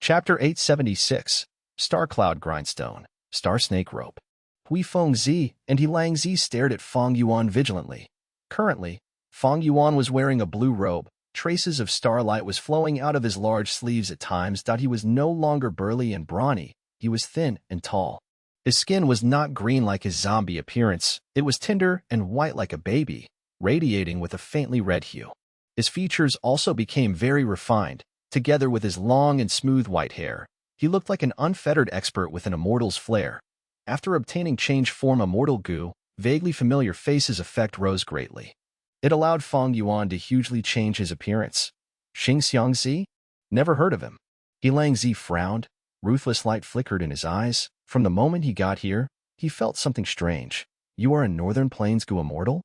Chapter 876, Star Cloud Grindstone, Star Snake Rope. Hui Fengzi and He stared at Fang Yuan vigilantly. Currently, Fang Yuan was wearing a blue robe. Traces of starlight was flowing out of his large sleeves at times. He was no longer burly and brawny, he was thin and tall. His skin was not green like his zombie appearance, it was tender and white like a baby, radiating with a faintly red hue. His features also became very refined. Together with his long and smooth white hair, he looked like an unfettered expert with an immortal's flair. After obtaining change form immortal goo, vaguely familiar faces effect rose greatly. It allowed Fang Yuan to hugely change his appearance. Xing Xiangzi? Never heard of him. He frowned. Ruthless light flickered in his eyes. From the moment he got here, he felt something strange. You are a Northern Plains goo immortal?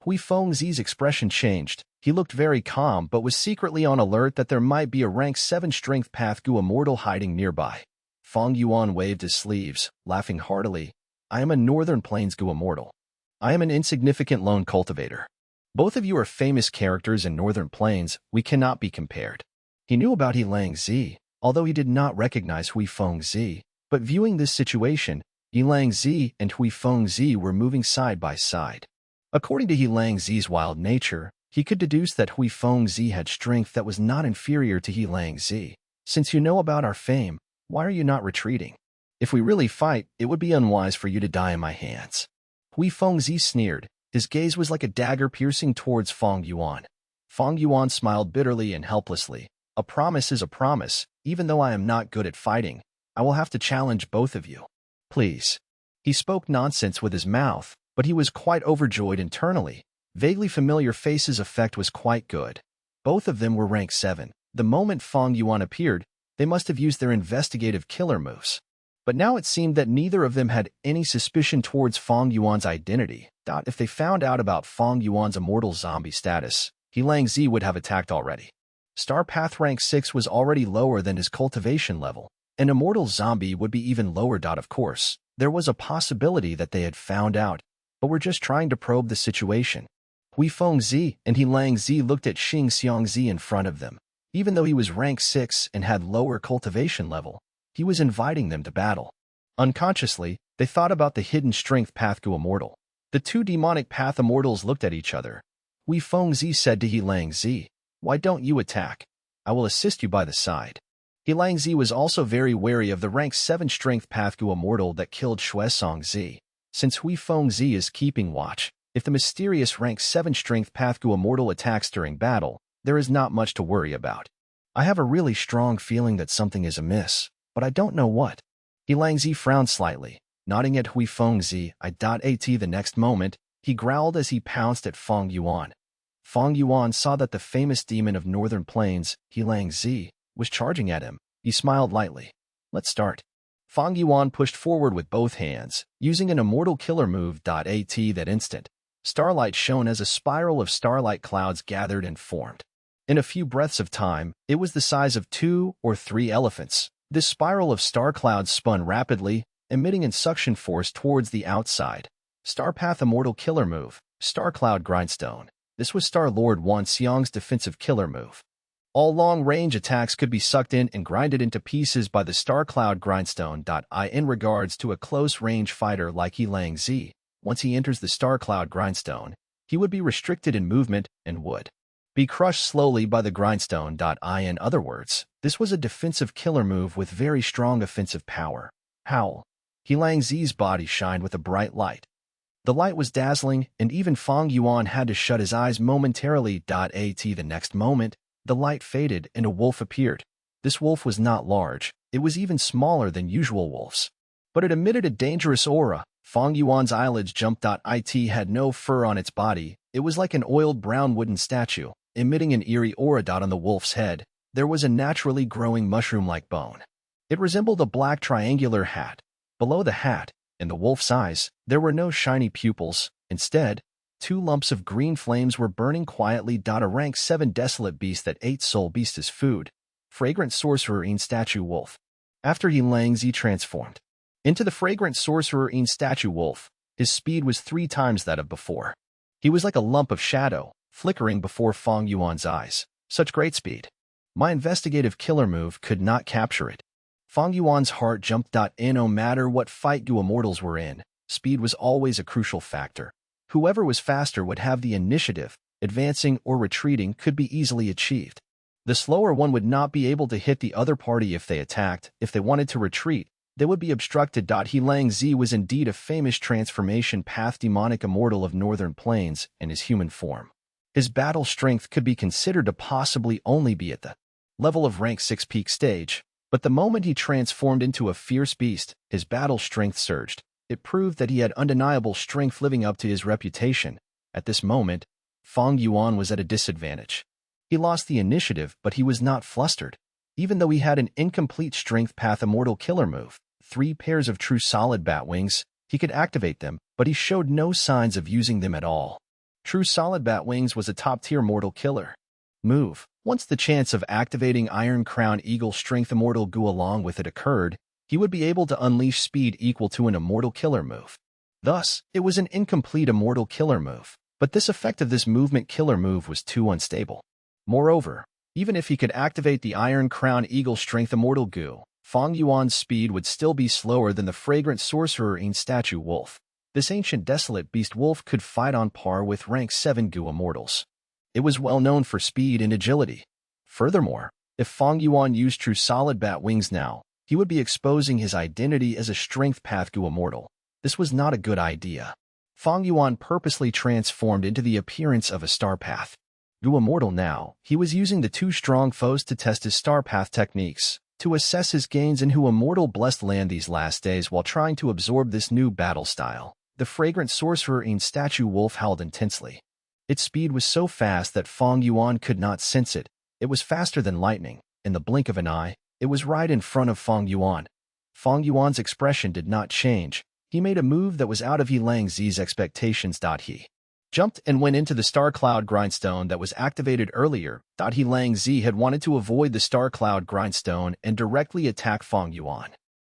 Hui Fengzi's expression changed. He looked very calm but was secretly on alert that there might be a rank 7 strength path goo immortal hiding nearby. Fang Yuan waved his sleeves, laughing heartily. I am a Northern Plains goo immortal. I am an insignificant lone cultivator. Both of you are famous characters in Northern Plains, we cannot be compared. He knew about He, although he did not recognize Hui Fengzi, but viewing this situation, He and Hui Fengzi were moving side by side. According to He wild nature, he could deduce that Hui Fengzi had strength that was not inferior to He. Since you know about our fame, why are you not retreating? If we really fight, it would be unwise for you to die in my hands. Hui Fengzi sneered. His gaze was like a dagger piercing towards Fang Yuan. Fang Yuan smiled bitterly and helplessly. A promise is a promise. Even though I am not good at fighting, I will have to challenge both of you. Please. He spoke nonsense with his mouth, but he was quite overjoyed internally. Vaguely familiar faces effect was quite good. Both of them were rank 7. The moment Fang Yuan appeared, they must have used their investigative killer moves. But now it seemed that neither of them had any suspicion towards Fang Yuan's identity. If they found out about Fang Yuan's immortal zombie status, He would have attacked already. Star Path rank 6 was already lower than his cultivation level. An immortal zombie would be even lower. Of course, there was a possibility that they had found out, but we're just trying to probe the situation. Hui Fengzi and He looked at Xing Xiangzi in front of them. Even though he was rank 6 and had lower cultivation level, he was inviting them to battle. Unconsciously, they thought about the hidden strength path goo immortal. The two demonic path immortals looked at each other. Hui Fengzi said to He, why don't you attack? I will assist you by the side. He was also very wary of the rank 7 strength path goo immortal that killed Shui Songzi. Since Hui Fengzi is keeping watch, if the mysterious rank 7 strength path goo immortal attacks during battle, there is not much to worry about. I have a really strong feeling that something is amiss, but I don't know what. He frowned slightly, nodding at Hui Fengzi. The next moment, he growled as he pounced at Fang Yuan. Fang Yuan saw that the famous demon of Northern Plains, He was charging at him. He smiled lightly. Let's start. Fang Yuan pushed forward with both hands, using an immortal killer move. That instant, starlight shone as a spiral of starlight clouds gathered and formed. In a few breaths of time, it was the size of 2 or 3 elephants. This spiral of star clouds spun rapidly, emitting in suction force towards the outside. Star Path Immortal Killer Move, Star Cloud Grindstone. This was Star Lord Wan Xiang's defensive killer move. All long-range attacks could be sucked in and grinded into pieces by the Star Cloud Grindstone. In regards to a close-range fighter like He once he enters the Star Cloud Grindstone, he would be restricted in movement and would be crushed slowly by the Grindstone. In other words, this was a defensive killer move with very strong offensive power. Howl. He body shined with a bright light. The light was dazzling, and even Fang Yuan had to shut his eyes momentarily. The next moment, the light faded and a wolf appeared. This wolf was not large, it was even smaller than usual wolves. But it emitted a dangerous aura. Fang Yuan's eyelids jumped. It had no fur on its body, it was like an oiled brown wooden statue, emitting an eerie aura. On the wolf's head, there was a naturally growing mushroom-like bone. It resembled a black triangular hat. Below the hat, in the wolf's eyes, there were no shiny pupils. Instead, 2 lumps of green flames were burning quietly. A rank 7 desolate beast that ate soul beast as food. Fragrant sorcerer in statue wolf. After He transformed into the fragrant sorcerer in statue wolf, his speed was 3 times that of before. He was like a lump of shadow, flickering before Fang Yuan's eyes. Such great speed. My investigative killer move could not capture it. Fang Yuan's heart jumped. No matter what fight Gu immortals were in, speed was always a crucial factor. Whoever was faster would have the initiative. Advancing or retreating could be easily achieved. The slower one would not be able to hit the other party if they attacked. If they wanted to retreat, they would be obstructed. He Lang Zi was indeed a famous transformation path demonic immortal of northern plains in his human form. His battle strength could be considered to possibly only be at the level of rank 6 peak stage, but the moment he transformed into a fierce beast, his battle strength surged. It proved that he had undeniable strength living up to his reputation. At this moment, Fang Yuan was at a disadvantage. He lost the initiative, but he was not flustered. Even though he had an incomplete strength path immortal killer move, 3 pairs of true solid bat wings, he could activate them, but he showed no signs of using them at all. True solid bat wings was a top-tier mortal killer move. Once the chance of activating Iron Crown Eagle Strength Immortal Gu along with it occurred, he would be able to unleash speed equal to an immortal killer move. Thus, it was an incomplete immortal killer move, but this effect of this movement killer move was too unstable. Moreover, even if he could activate the Iron Crown Eagle Strength Immortal Gu, Fang Yuan's speed would still be slower than the fragrant sorcerer in Statue Wolf. This ancient desolate beast wolf could fight on par with rank 7 Gu immortals. It was well known for speed and agility. Furthermore, if Fang Yuan used true solid bat wings now, he would be exposing his identity as a strength path Gu immortal. This was not a good idea. Fang Yuan purposely transformed into the appearance of a star path Gu immortal now. He was using the 2 strong foes to test his star path techniques, to assess his gains in Hu immortal blessed land these last days while trying to absorb this new battle style. The fragrant sorcerer in Statue Wolf howled intensely. Its speed was so fast that Fang Yuan could not sense it. It was faster than lightning. In the blink of an eye, it was right in front of Fang Yuan. Fang Yuan's expression did not change. He made a move that was out of He Lang Zi's expectations. He jumped and went into the Star Cloud Grindstone that was activated earlier. He Lang Zi had wanted to avoid the Star Cloud Grindstone and directly attack Fang Yuan.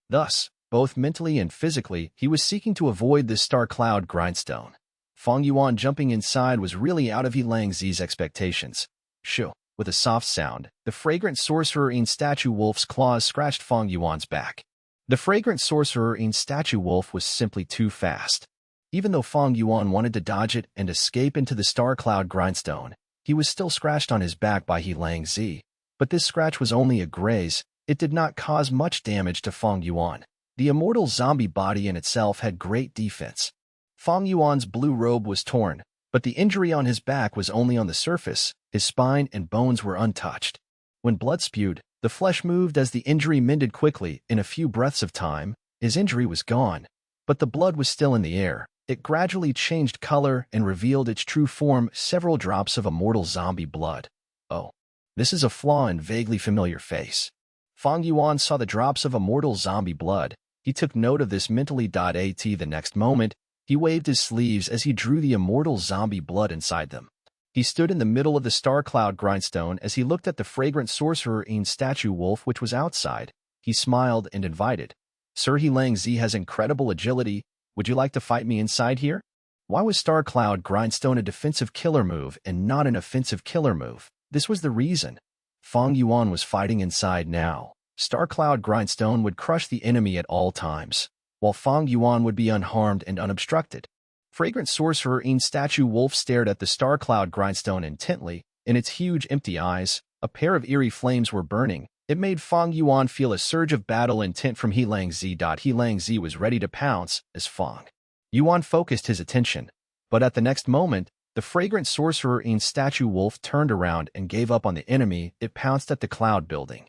Thus, both mentally and physically, he was seeking to avoid this Star Cloud Grindstone. Fang Yuan jumping inside was really out of He Lang Zi's expectations. Shoo! With a soft sound, the fragrant sorcerer in Statue Wolf's claws scratched Fang Yuan's back. The fragrant sorcerer in Statue Wolf was simply too fast. Even though Fang Yuan wanted to dodge it and escape into the Star Cloud Grindstone, he was still scratched on his back by He Lang Zi. But this scratch was only a graze. It did not cause much damage to Fang Yuan. The immortal zombie body in itself had great defense. Fang Yuan's blue robe was torn, but the injury on his back was only on the surface. His spine and bones were untouched. When blood spewed, the flesh moved as the injury mended quickly. In a few breaths of time, his injury was gone, but the blood was still in the air. It gradually changed color and revealed its true form, several drops of immortal zombie blood. Oh, this is a flaw in vaguely familiar face. Fang Yuan saw the drops of immortal zombie blood. He took note of this mentally. At the next moment, he waved his sleeves as he drew the immortal zombie blood inside them. He stood in the middle of the Star Cloud Grindstone as he looked at the fragrant sorcerer in Statue Wolf which was outside. He smiled and invited. Sir, He Lang Zi has incredible agility. Would you like to fight me inside here? Why was Star Cloud Grindstone a defensive killer move and not an offensive killer move? This was the reason. Fang Yuan was fighting inside now. Star Cloud Grindstone would crush the enemy at all times, while Fang Yuan would be unharmed and unobstructed. Fragrant sorcerer in Statue Wolf stared at the Star Cloud Grindstone intently. In its huge empty eyes, a pair of eerie flames were burning. It made Fang Yuan feel a surge of battle intent from He Lang Zi. He Lang Zi was ready to pounce as Fang Yuan focused his attention. But at the next moment, the fragrant sorcerer in Statue Wolf turned around and gave up on the enemy. It pounced at the cloud building.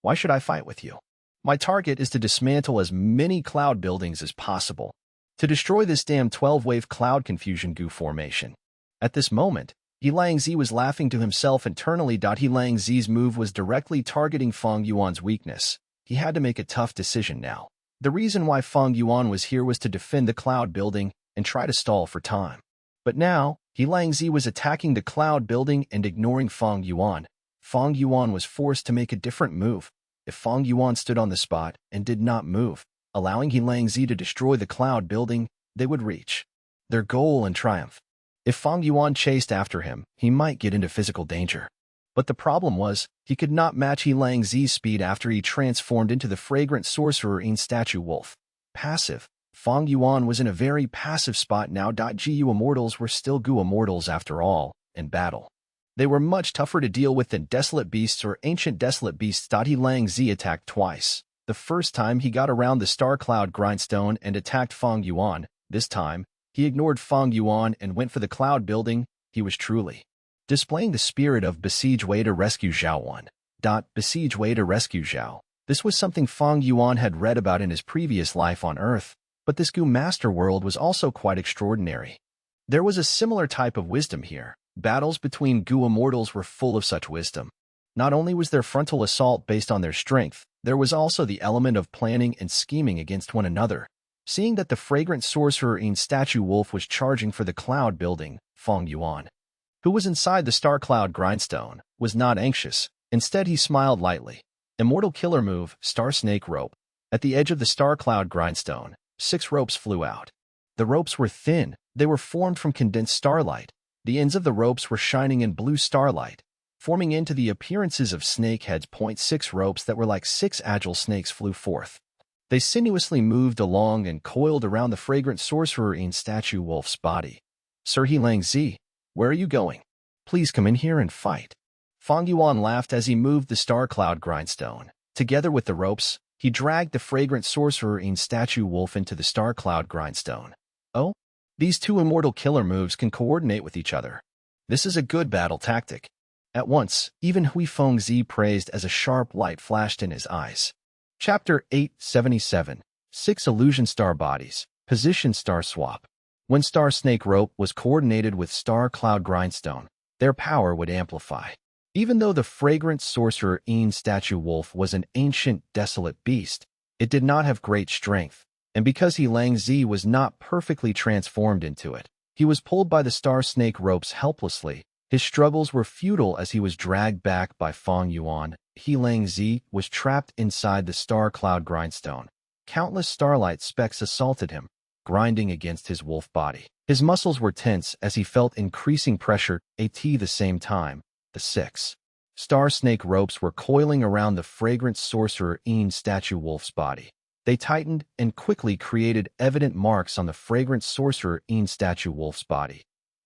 Why should I fight with you? My target is to dismantle as many cloud buildings as possible. To destroy this damn 12-wave cloud confusion Gu formation. At this moment, He Lang Zi was laughing to himself internally. He Lang Zi's move was directly targeting Fang Yuan's weakness. He had to make a tough decision now. The reason why Fang Yuan was here was to defend the cloud building and try to stall for time. But now, He Lang Zi was attacking the cloud building and ignoring Fang Yuan. Fang Yuan was forced to make a different move. If Fang Yuan stood on the spot and did not move, allowing He Lang Zi to destroy the cloud building, they would reach their goal and triumph. If Fang Yuan chased after him, he might get into physical danger. But the problem was, he could not match He Lang Zi's speed after he transformed into the fragrant sorcerer in statue wolf. Passive. Fang Yuan was in a very passive spot now. Gu immortals were still Gu immortals after all, in battle. They were much tougher to deal with than desolate beasts or ancient desolate beasts. He Lang Zi attacked twice. The first time he got around the star cloud grindstone and attacked Fang Yuan. This time, he ignored Fang Yuan and went for the cloud building. He was truly displaying the spirit of besiege way to rescue Zhao Wan. Besiege way to rescue Zhao. This was something Fang Yuan had read about in his previous life on Earth, but this Gu master world was also quite extraordinary. There was a similar type of wisdom here. Battles between Gu immortals were full of such wisdom. Not only was there frontal assault based on their strength, there was also the element of planning and scheming against one another. Seeing that the fragrant sorcerer in statue wolf was charging for the cloud building, Fang Yuan, who was inside the star cloud grindstone, was not anxious. Instead, he smiled lightly. Immortal killer move, star snake rope. At the edge of the star cloud grindstone, 6 ropes flew out. The ropes were thin. They were formed from condensed starlight. The ends of the ropes were shining in blue starlight, forming into the appearances of snake heads. 6 ropes that were like 6 agile snakes flew forth. They sinuously moved along and coiled around the fragrant sorcerer in statue wolf's body. Sir He Lang Zi, where are you going? Please come in here and fight. Fang Yuan laughed as he moved the star cloud grindstone. Together with the ropes, he dragged the fragrant sorcerer in statue wolf into the star cloud grindstone. Oh? These 2 immortal killer moves can coordinate with each other. This is a good battle tactic. At once, even Hui Fengzi praised as a sharp light flashed in his eyes. Chapter 877. 6 Illusion Star Bodies. Position Star Swap. When Star Snake Rope was coordinated with Star Cloud Grindstone, their power would amplify. Even though the fragrant sorcerer in statue wolf was an ancient, desolate beast, it did not have great strength, and because He Lang Zi was not perfectly transformed into it, he was pulled by the star snake ropes helplessly. His struggles were futile as he was dragged back by Fang Yuan. He Lang Zi was trapped inside the star cloud grindstone. Countless starlight specks assaulted him, grinding against his wolf body. His muscles were tense as he felt increasing pressure. At the same time, the 6 star snake ropes were coiling around the fragrant sorcerer in statue wolf's body. They tightened and quickly created evident marks on the fragrant sorcerer in statue wolf's body.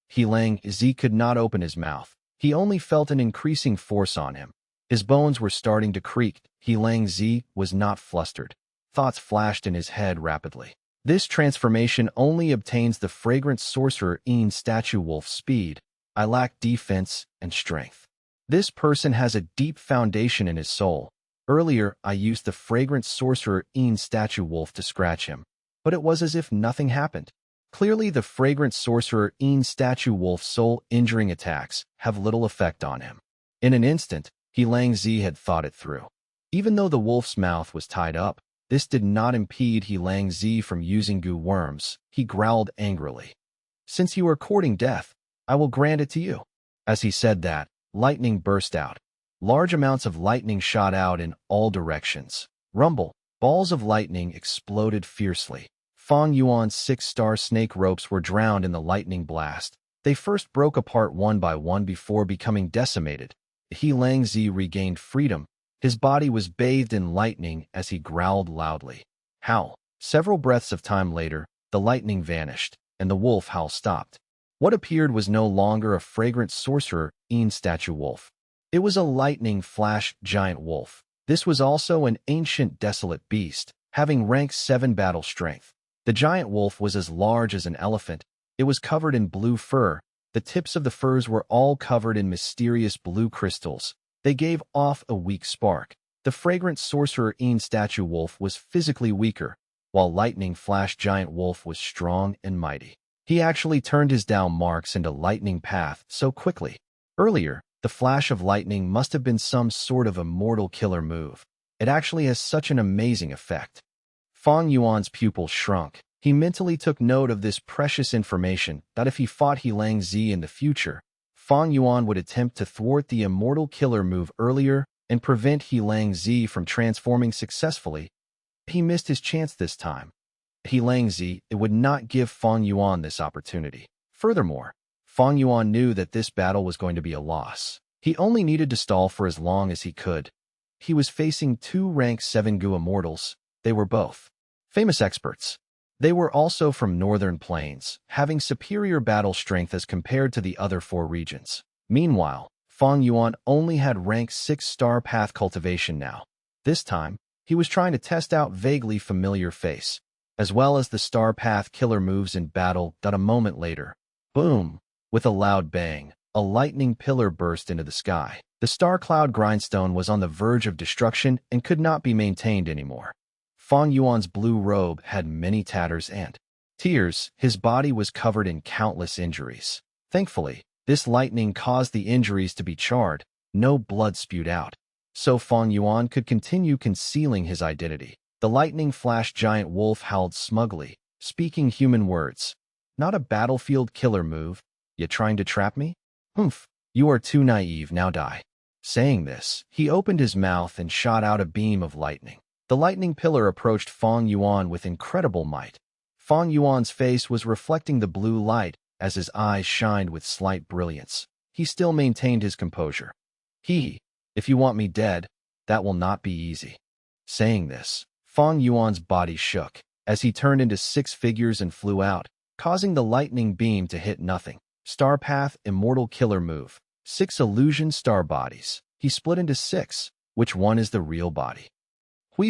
He Lang Zi could not open his mouth. He only felt an increasing force on him. His bones were starting to creak. He Lang Zi was not flustered. Thoughts flashed in his head rapidly. This transformation only obtains the fragrant sorcerer in statue wolf's speed. I lack defense and strength. This person has a deep foundation in his soul. Earlier, I used the fragrant sorcerer in statue wolf to scratch him, but it was as if nothing happened. Clearly, the fragrant sorcerer in statue wolf's soul-injuring attacks have little effect on him. In an instant, He Lang Zi had thought it through. Even though the wolf's mouth was tied up, this did not impede He Lang Zi from using Gu worms. He growled angrily. Since you are courting death, I will grant it to you. As he said that, lightning burst out. Large amounts of lightning shot out in all directions. Rumble. Balls of lightning exploded fiercely. Fang Yuan's 6 star snake ropes were drowned in the lightning blast. They first broke apart one by one before becoming decimated. He Lang Zi regained freedom. His body was bathed in lightning as he growled loudly. Howl. Several breaths of time later, the lightning vanished, and the wolf howl stopped. What appeared was no longer a fragrant sorcerer in statue wolf. It was a lightning flash giant wolf. This was also an ancient desolate beast, having rank 7 battle strength. The giant wolf was as large as an elephant. It was covered in blue fur. The tips of the furs were all covered in mysterious blue crystals. They gave off a weak spark. The fragrant sorcerer in statue wolf was physically weaker, while lightning flash giant wolf was strong and mighty. He actually turned his down marks into lightning path so quickly. Earlier, the flash of lightning must have been some sort of immortal killer move. It actually has such an amazing effect. Fang Yuan's pupils shrunk. He mentally took note of this precious information that if he fought He Lang Zi in the future, Fang Yuan would attempt to thwart the immortal killer move earlier and prevent He Lang Zi from transforming successfully. He missed his chance this time. He Lang Zi would not give Fang Yuan this opportunity. Furthermore, Fang Yuan knew that this battle was going to be a loss. He only needed to stall for as long as he could. He was facing two rank 7 Gu immortals. They were both famous experts. They were also from northern plains, having superior battle strength as compared to the other four regions. Meanwhile, Fang Yuan only had rank 6 star path cultivation now. This time, he was trying to test out vaguely familiar face, as well as the star path killer moves in battle. A moment later, boom! With a loud bang, a lightning pillar burst into the sky. The star cloud grindstone was on the verge of destruction and could not be maintained anymore. Fang Yuan's blue robe had many tatters and tears. His body was covered in countless injuries. Thankfully, this lightning caused the injuries to be charred. No blood spewed out, so Fang Yuan could continue concealing his identity. The lightning flash giant wolf howled smugly, speaking human words. Not a battlefield killer move. You trying to trap me? Humph, you are too naive, now die. Saying this, he opened his mouth and shot out a beam of lightning. The lightning pillar approached Fang Yuan with incredible might. Fang Yuan's face was reflecting the blue light as his eyes shined with slight brilliance. He still maintained his composure. If you want me dead, that will not be easy. Saying this, Fang Yuan's body shook as he turned into 6 figures and flew out, causing the lightning beam to hit nothing. Star Path Immortal Killer Move. 6 illusion star bodies. He split into 6. Which one is the real body?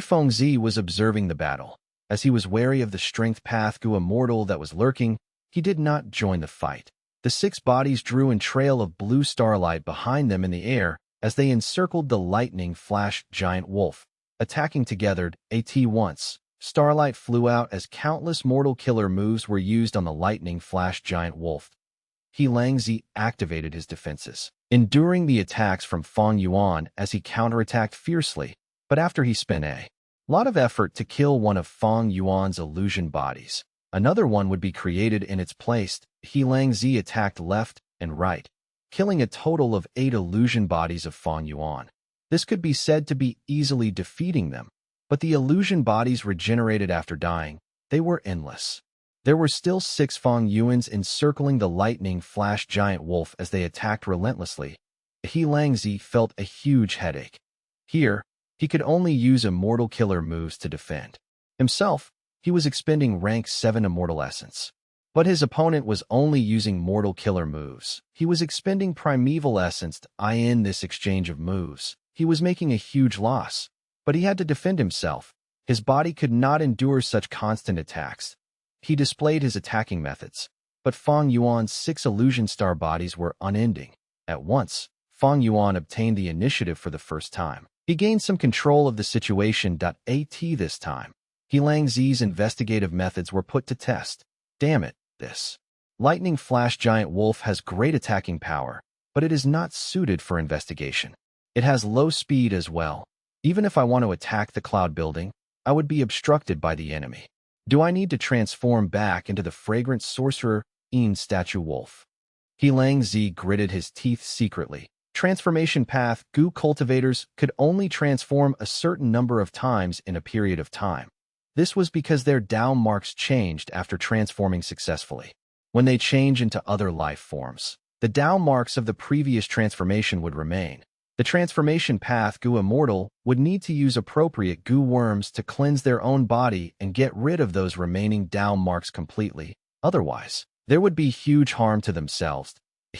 Feng Zi was observing the battle. As he was wary of the strength path Gu immortal that was lurking, he did not join the fight. The 6 bodies drew a trail of blue starlight behind them in the air as they encircled the lightning flash giant wolf. Attacking together, once, starlight flew out as countless mortal killer moves were used on the lightning flash giant wolf. Lang Zi activated his defenses, enduring the attacks from Fang Yuan as he counterattacked fiercely, but after he spent a lot of effort to kill one of Fang Yuan's illusion bodies, another one would be created in its place. Lang Zi attacked left and right, killing a total of 8 illusion bodies of Fang Yuan. This could be said to be easily defeating them, but the illusion bodies regenerated after dying. They were endless. There were still 6 Fang Yuans encircling the lightning flash giant wolf as they attacked relentlessly. Lang Zi felt a huge headache. Here, he could only use immortal killer moves to defend himself. He was expending rank 7 immortal essence. But his opponent was only using mortal killer moves. He was expending primeval essence to in this exchange of moves. He was making a huge loss, but he had to defend himself. His body could not endure such constant attacks. He displayed his attacking methods, but Fang Yuan's 6 illusion star bodies were unending. At once, Fang Yuan obtained the initiative for the first time. He gained some control of the situation. This time, Lang Zi's investigative methods were put to test. Damn it, this lightning flash giant wolf has great attacking power, but it is not suited for investigation. It has low speed as well. Even if I want to attack the cloud building, I would be obstructed by the enemy. Do I need to transform back into the fragrant sorcerer statue wolf? Lang Zi gritted his teeth secretly. Transformation path Gu cultivators could only transform a certain number of times in a period of time. This was because their Dao marks changed after transforming successfully. When they change into other life forms, the Dao marks of the previous transformation would remain. The transformation path Gu immortal would need to use appropriate Gu worms to cleanse their own body and get rid of those remaining Dao marks completely. Otherwise, there would be huge harm to themselves.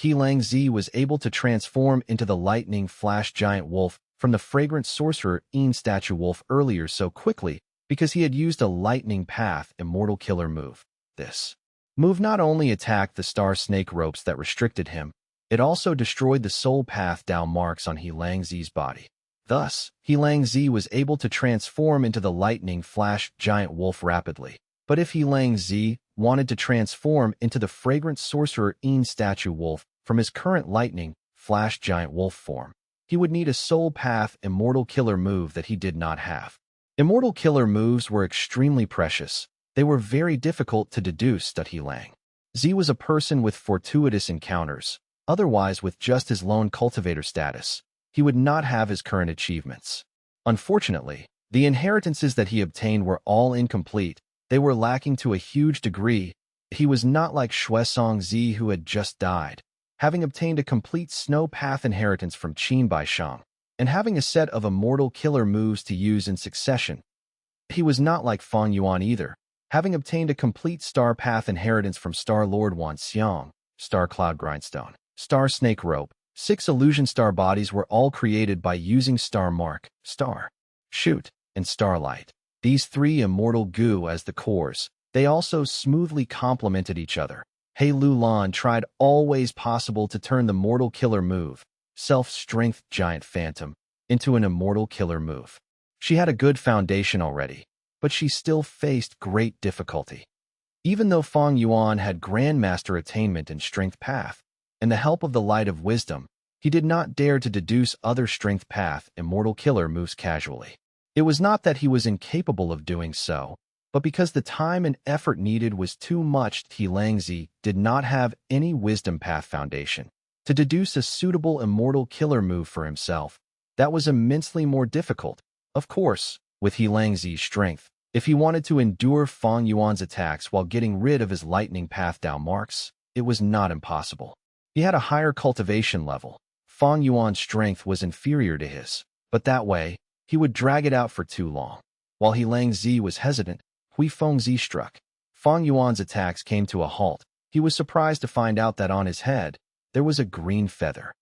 Lang Zi was able to transform into the lightning flash giant wolf from the fragrant sorcerer statue wolf earlier so quickly because he had used a lightning path immortal killer move. This move not only attacked the star snake ropes that restricted him, it also destroyed the soul path Dao marks on Lang Zi's body. Thus, Lang Zi was able to transform into the lightning flash giant wolf rapidly. But if Lang Zi wanted to transform into the fragrant sorcerer statue wolf from his current lightning flash giant wolf form, he would need a soul path immortal killer move that he did not have. Immortal killer moves were extremely precious. They were very difficult to deduce. Lang Zi was a person with fortuitous encounters. Otherwise, with just his lone cultivator status, he would not have his current achievements. Unfortunately, the inheritances that he obtained were all incomplete. They were lacking to a huge degree. He was not like Shuesong Zi who had just died. having obtained a complete snow path inheritance from Qin Baishang, and having a set of immortal killer moves to use in succession. He was not like Fang Yuan either, having obtained a complete star path inheritance from Star Lord Wan Xiang, Star Cloud Grindstone, Star Snake Rope. 6 illusion star bodies were all created by using Star Mark, Star Shoot, and Starlight. These 3 immortal goo as the cores. They also smoothly complemented each other. He Lulan tried all ways possible to turn the mortal killer move, Self-Strength Giant Phantom, into an immortal killer move. She had a good foundation already, but she still faced great difficulty. Even though Fang Yuan had Grandmaster attainment in Strength Path, and the help of the Light of Wisdom, he did not dare to deduce other Strength Path immortal killer moves casually. It was not that he was incapable of doing so, but because the time and effort needed was too much. He Langzi did not have any Wisdom Path foundation to deduce a suitable immortal killer move for himself. That was immensely more difficult. Of course, with He Langzi's strength, if he wanted to endure Fang Yuan's attacks while getting rid of his lightning path Dao marks, it was not impossible. He had a higher cultivation level. Fang Yuan's strength was inferior to his, but that way, he would drag it out for too long. While He Langzi was hesitant, Hui Fengzi struck. Fang Yuan's attacks came to a halt. He was surprised to find out that on his head, there was a green feather.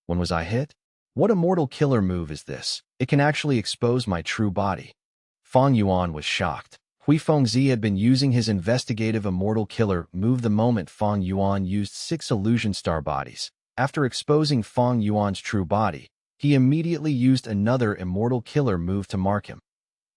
When was I hit? What immortal killer move is this? It can actually expose my true body. Fang Yuan was shocked. Hui Fengzi had been using his investigative immortal killer move the moment Fang Yuan used 6 illusion star bodies. After exposing Fang Yuan's true body, he immediately used another immortal killer move to mark him.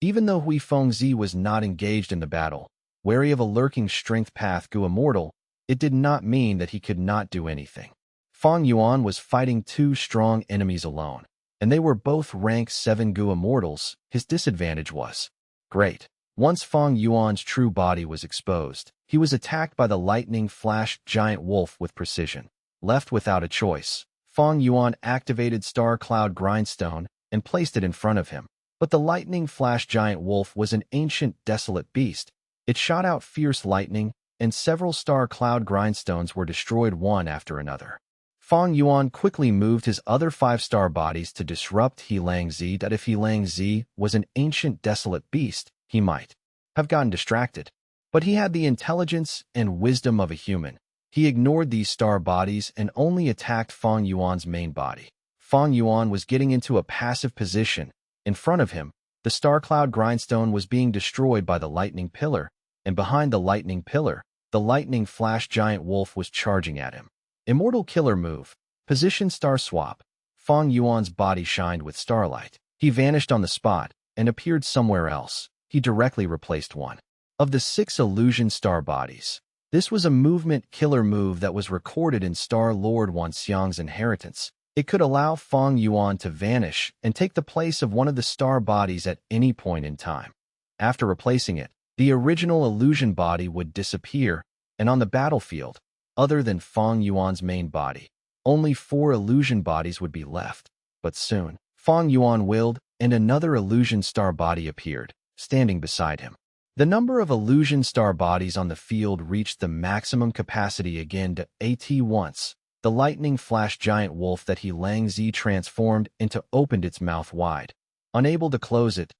Even though Hui Fengzi was not engaged in the battle, wary of a lurking strength path Gu immortal, it did not mean that he could not do anything. Fang Yuan was fighting 2 strong enemies alone, and they were both rank 7 Gu immortals. His disadvantage was great. Once Fang Yuan's true body was exposed, he was attacked by the lightning flash giant wolf with precision. Left without a choice, Fang Yuan activated Star Cloud Grindstone and placed it in front of him. But the lightning flash giant wolf was an ancient desolate beast. It shot out fierce lightning, and several Star Cloud Grindstones were destroyed one after another. Fang Yuan quickly moved his other 5 star bodies to disrupt He Langzi. That if He Langzi was an ancient desolate beast, he might have gotten distracted. But he had the intelligence and wisdom of a human. He ignored these star bodies and only attacked Fang Yuan's main body. Fang Yuan was getting into a passive position. In front of him, the Star Cloud Grindstone was being destroyed by the Lightning Pillar, and behind the Lightning Pillar, the Lightning Flash Giant Wolf was charging at him. Immortal Killer Move. Position Star Swap. Fang Yuan's body shined with starlight. He vanished on the spot and appeared somewhere else. He directly replaced one of the 6 illusion star bodies. This was a movement killer move that was recorded in Star Lord Wan Xiang's inheritance. It could allow Fang Yuan to vanish and take the place of one of the star bodies at any point in time. After replacing it, the original illusion body would disappear, and on the battlefield, other than Fang Yuan's main body, only 4 illusion bodies would be left. But soon, Fang Yuan willed, and another illusion star body appeared, standing beside him. The number of illusion star bodies on the field reached the maximum capacity again to at once. The lightning flash giant wolf that He Langzi transformed into opened its mouth wide. Unable to close it,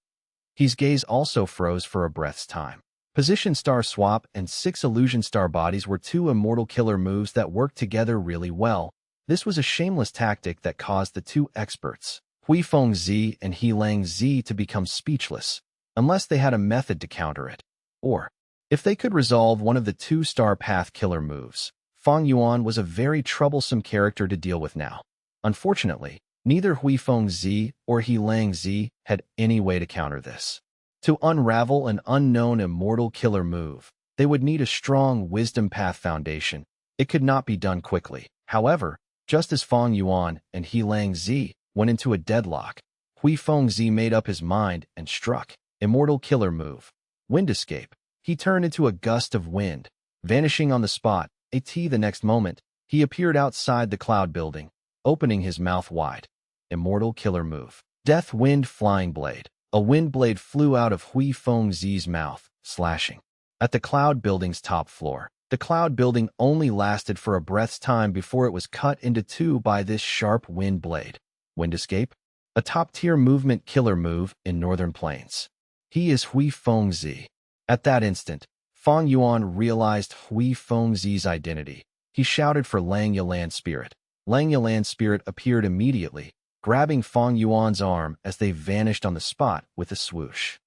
his gaze also froze for a breath's time. Position Star Swap and 6 illusion star bodies were 2 immortal killer moves that worked together really well. This was a shameless tactic that caused the 2 experts, Hui Fengzi and He Langzi, to become speechless, unless they had a method to counter it. Or, if they could resolve one of the 2 star path killer moves. Fang Yuan was a very troublesome character to deal with now. Unfortunately, neither Hui Fengzi or He Langzi had any way to counter this. To unravel an unknown immortal killer move, they would need a strong wisdom path foundation. It could not be done quickly. However, just as Fang Yuan and He Langzi went into a deadlock, Hui Fengzi made up his mind and struck. Immortal killer move. Wind escape. He turned into a gust of wind, vanishing on the spot. The next moment, he appeared outside the cloud building, opening his mouth wide. Immortal killer move. Death Wind Flying Blade. A wind blade flew out of Hui Fengzi's mouth, slashing at the cloud building's top floor. The cloud building only lasted for a breath's time before it was cut into two by this sharp wind blade. Wind escape? A top-tier movement killer move in northern plains. He is Hui Fengzi. At that instant, Fang Yuan realized Hui Fengzi's identity. He shouted for Lang Yalan Spirit. Lang Yalan Spirit appeared immediately, grabbing Fang Yuan's arm as they vanished on the spot with a swoosh.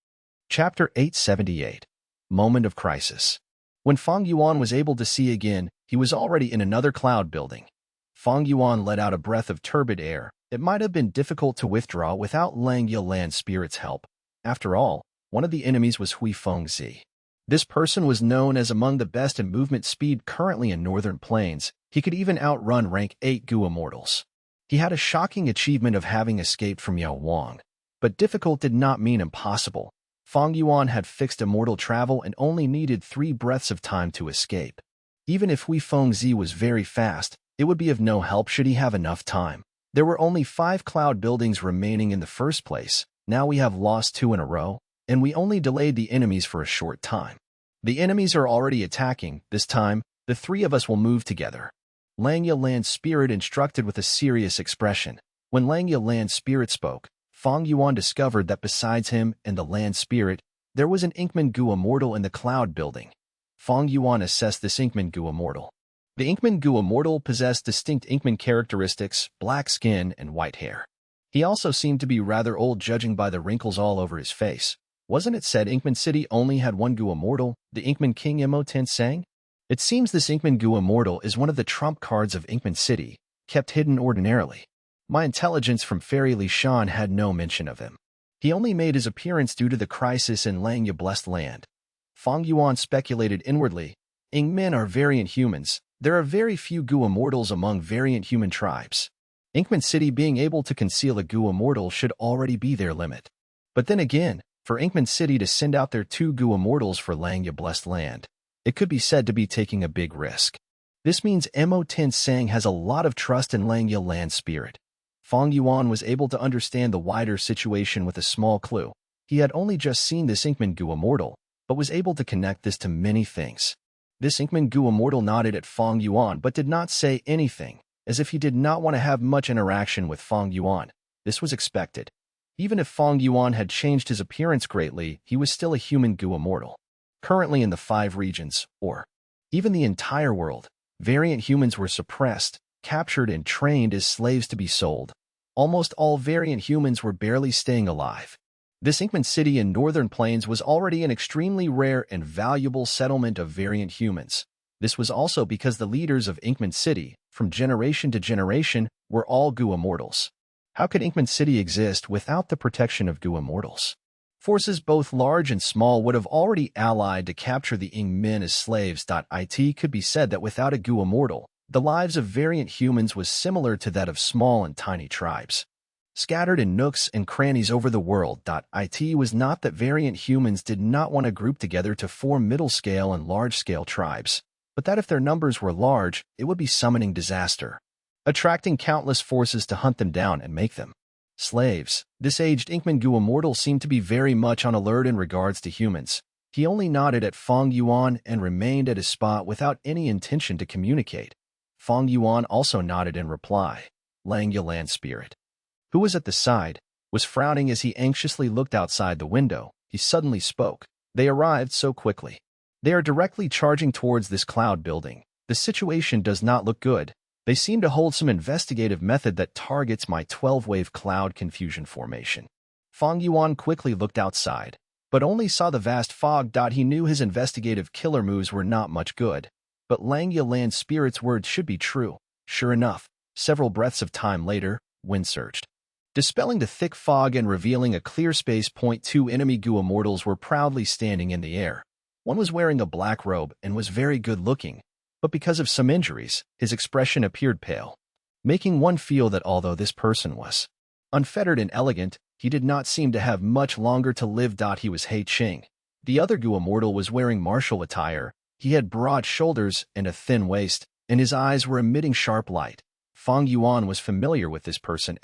Chapter 878. Moment of Crisis. When Fang Yuan was able to see again, he was already in another cloud building. Fang Yuan let out a breath of turbid air. It might have been difficult to withdraw without Lang Yalan Spirit's help. After all, one of the enemies was Hui Fengzi. This person was known as among the best in movement speed currently in northern plains. He could even outrun rank 8 Gu Immortals. He had a shocking achievement of having escaped from Yao Wang. But difficult did not mean impossible. Fang Yuan had fixed immortal travel and only needed 3 breaths of time to escape. Even if Hui Fengzi was very fast, it would be of no help should he have enough time. There were only 5 cloud buildings remaining in the first place. Now we have lost 2 in a row, and we only delayed the enemies for a short time. The enemies are already attacking. This time, the 3 of us will move together. Lang Yalan's Spirit instructed with a serious expression. When Lang Yalan's Spirit spoke, Fang Yuan discovered that besides him and the Land Spirit, there was an Inkman Gu Immortal in the cloud building. Fang Yuan assessed this Inkman Gu Immortal. The Inkman Gu Immortal possessed distinct Inkman characteristics, black skin and white hair. He also seemed to be rather old judging by the wrinkles all over his face. Wasn't it said Inkman City only had 1 Gu Immortal, the Inkman King Mo Tensang? It seems this Inkman Gu Immortal is one of the trump cards of Inkman City, kept hidden ordinarily. My intelligence from Fairy Li Shan had no mention of him. He only made his appearance due to the crisis in Langya Blessed Land. Fang Yuan speculated inwardly. Inkmen are variant humans. There are very few Gu Immortals among variant human tribes. Inkman City being able to conceal a Gu Immortal should already be their limit. But then again, for Inkman City to send out their 2 Gu Immortals for Langya Blessed Land, it could be said to be taking a big risk. This means Mo Tensang has a lot of trust in Langya Land Spirit. Fang Yuan was able to understand the wider situation with a small clue. He had only just seen this Inkman Gu Immortal, but was able to connect this to many things. This Inkman Gu Immortal nodded at Fang Yuan but did not say anything, as if he did not want to have much interaction with Fang Yuan. This was expected. Even if Fang Yuan had changed his appearance greatly, he was still a human Gu Immortal. Currently in the 5 regions, or even the entire world, variant humans were suppressed, captured and trained as slaves to be sold. Almost all variant humans were barely staying alive. This Inkman City in northern plains was already an extremely rare and valuable settlement of variant humans. This was also because the leaders of Inkman City, from generation to generation, were all Gu Immortals. How could Inkman City exist without the protection of Gu Immortals? Forces both large and small would have already allied to capture the Inkmen as slaves. It could be said that without a Gu Immortal, the lives of variant humans was similar to that of small and tiny tribes. Scattered in nooks and crannies over the world. It was not that variant humans did not want to group together to form middle-scale and large-scale tribes, but that if their numbers were large, it would be summoning disaster, attracting countless forces to hunt them down and make them slaves. This aged Inkman Gu Immortal seemed to be very much on alert in regards to humans. He only nodded at Fang Yuan and remained at his spot without any intention to communicate. Fang Yuan also nodded in reply. Lang Yalan Spirit, who was at the side, was frowning as he anxiously looked outside the window. He suddenly spoke. They arrived so quickly. They are directly charging towards this cloud building. The situation does not look good. They seem to hold some investigative method that targets my 12-wave cloud confusion formation. Fang Yuan quickly looked outside, but only saw the vast fog. He knew his investigative killer moves were not much good. But Lang Yalan Spirit's words should be true. Sure enough, several breaths of time later, wind surged, dispelling the thick fog and revealing a clear space. 2 enemy Gu Immortals were proudly standing in the air. One was wearing a black robe and was very good-looking, but because of some injuries, his expression appeared pale, making one feel that although this person was unfettered and elegant, he did not seem to have much longer to live. He was He Qing. The other Gu Immortal was wearing martial attire. He had broad shoulders and a thin waist, and his eyes were emitting sharp light. Fang Yuan was familiar with this person.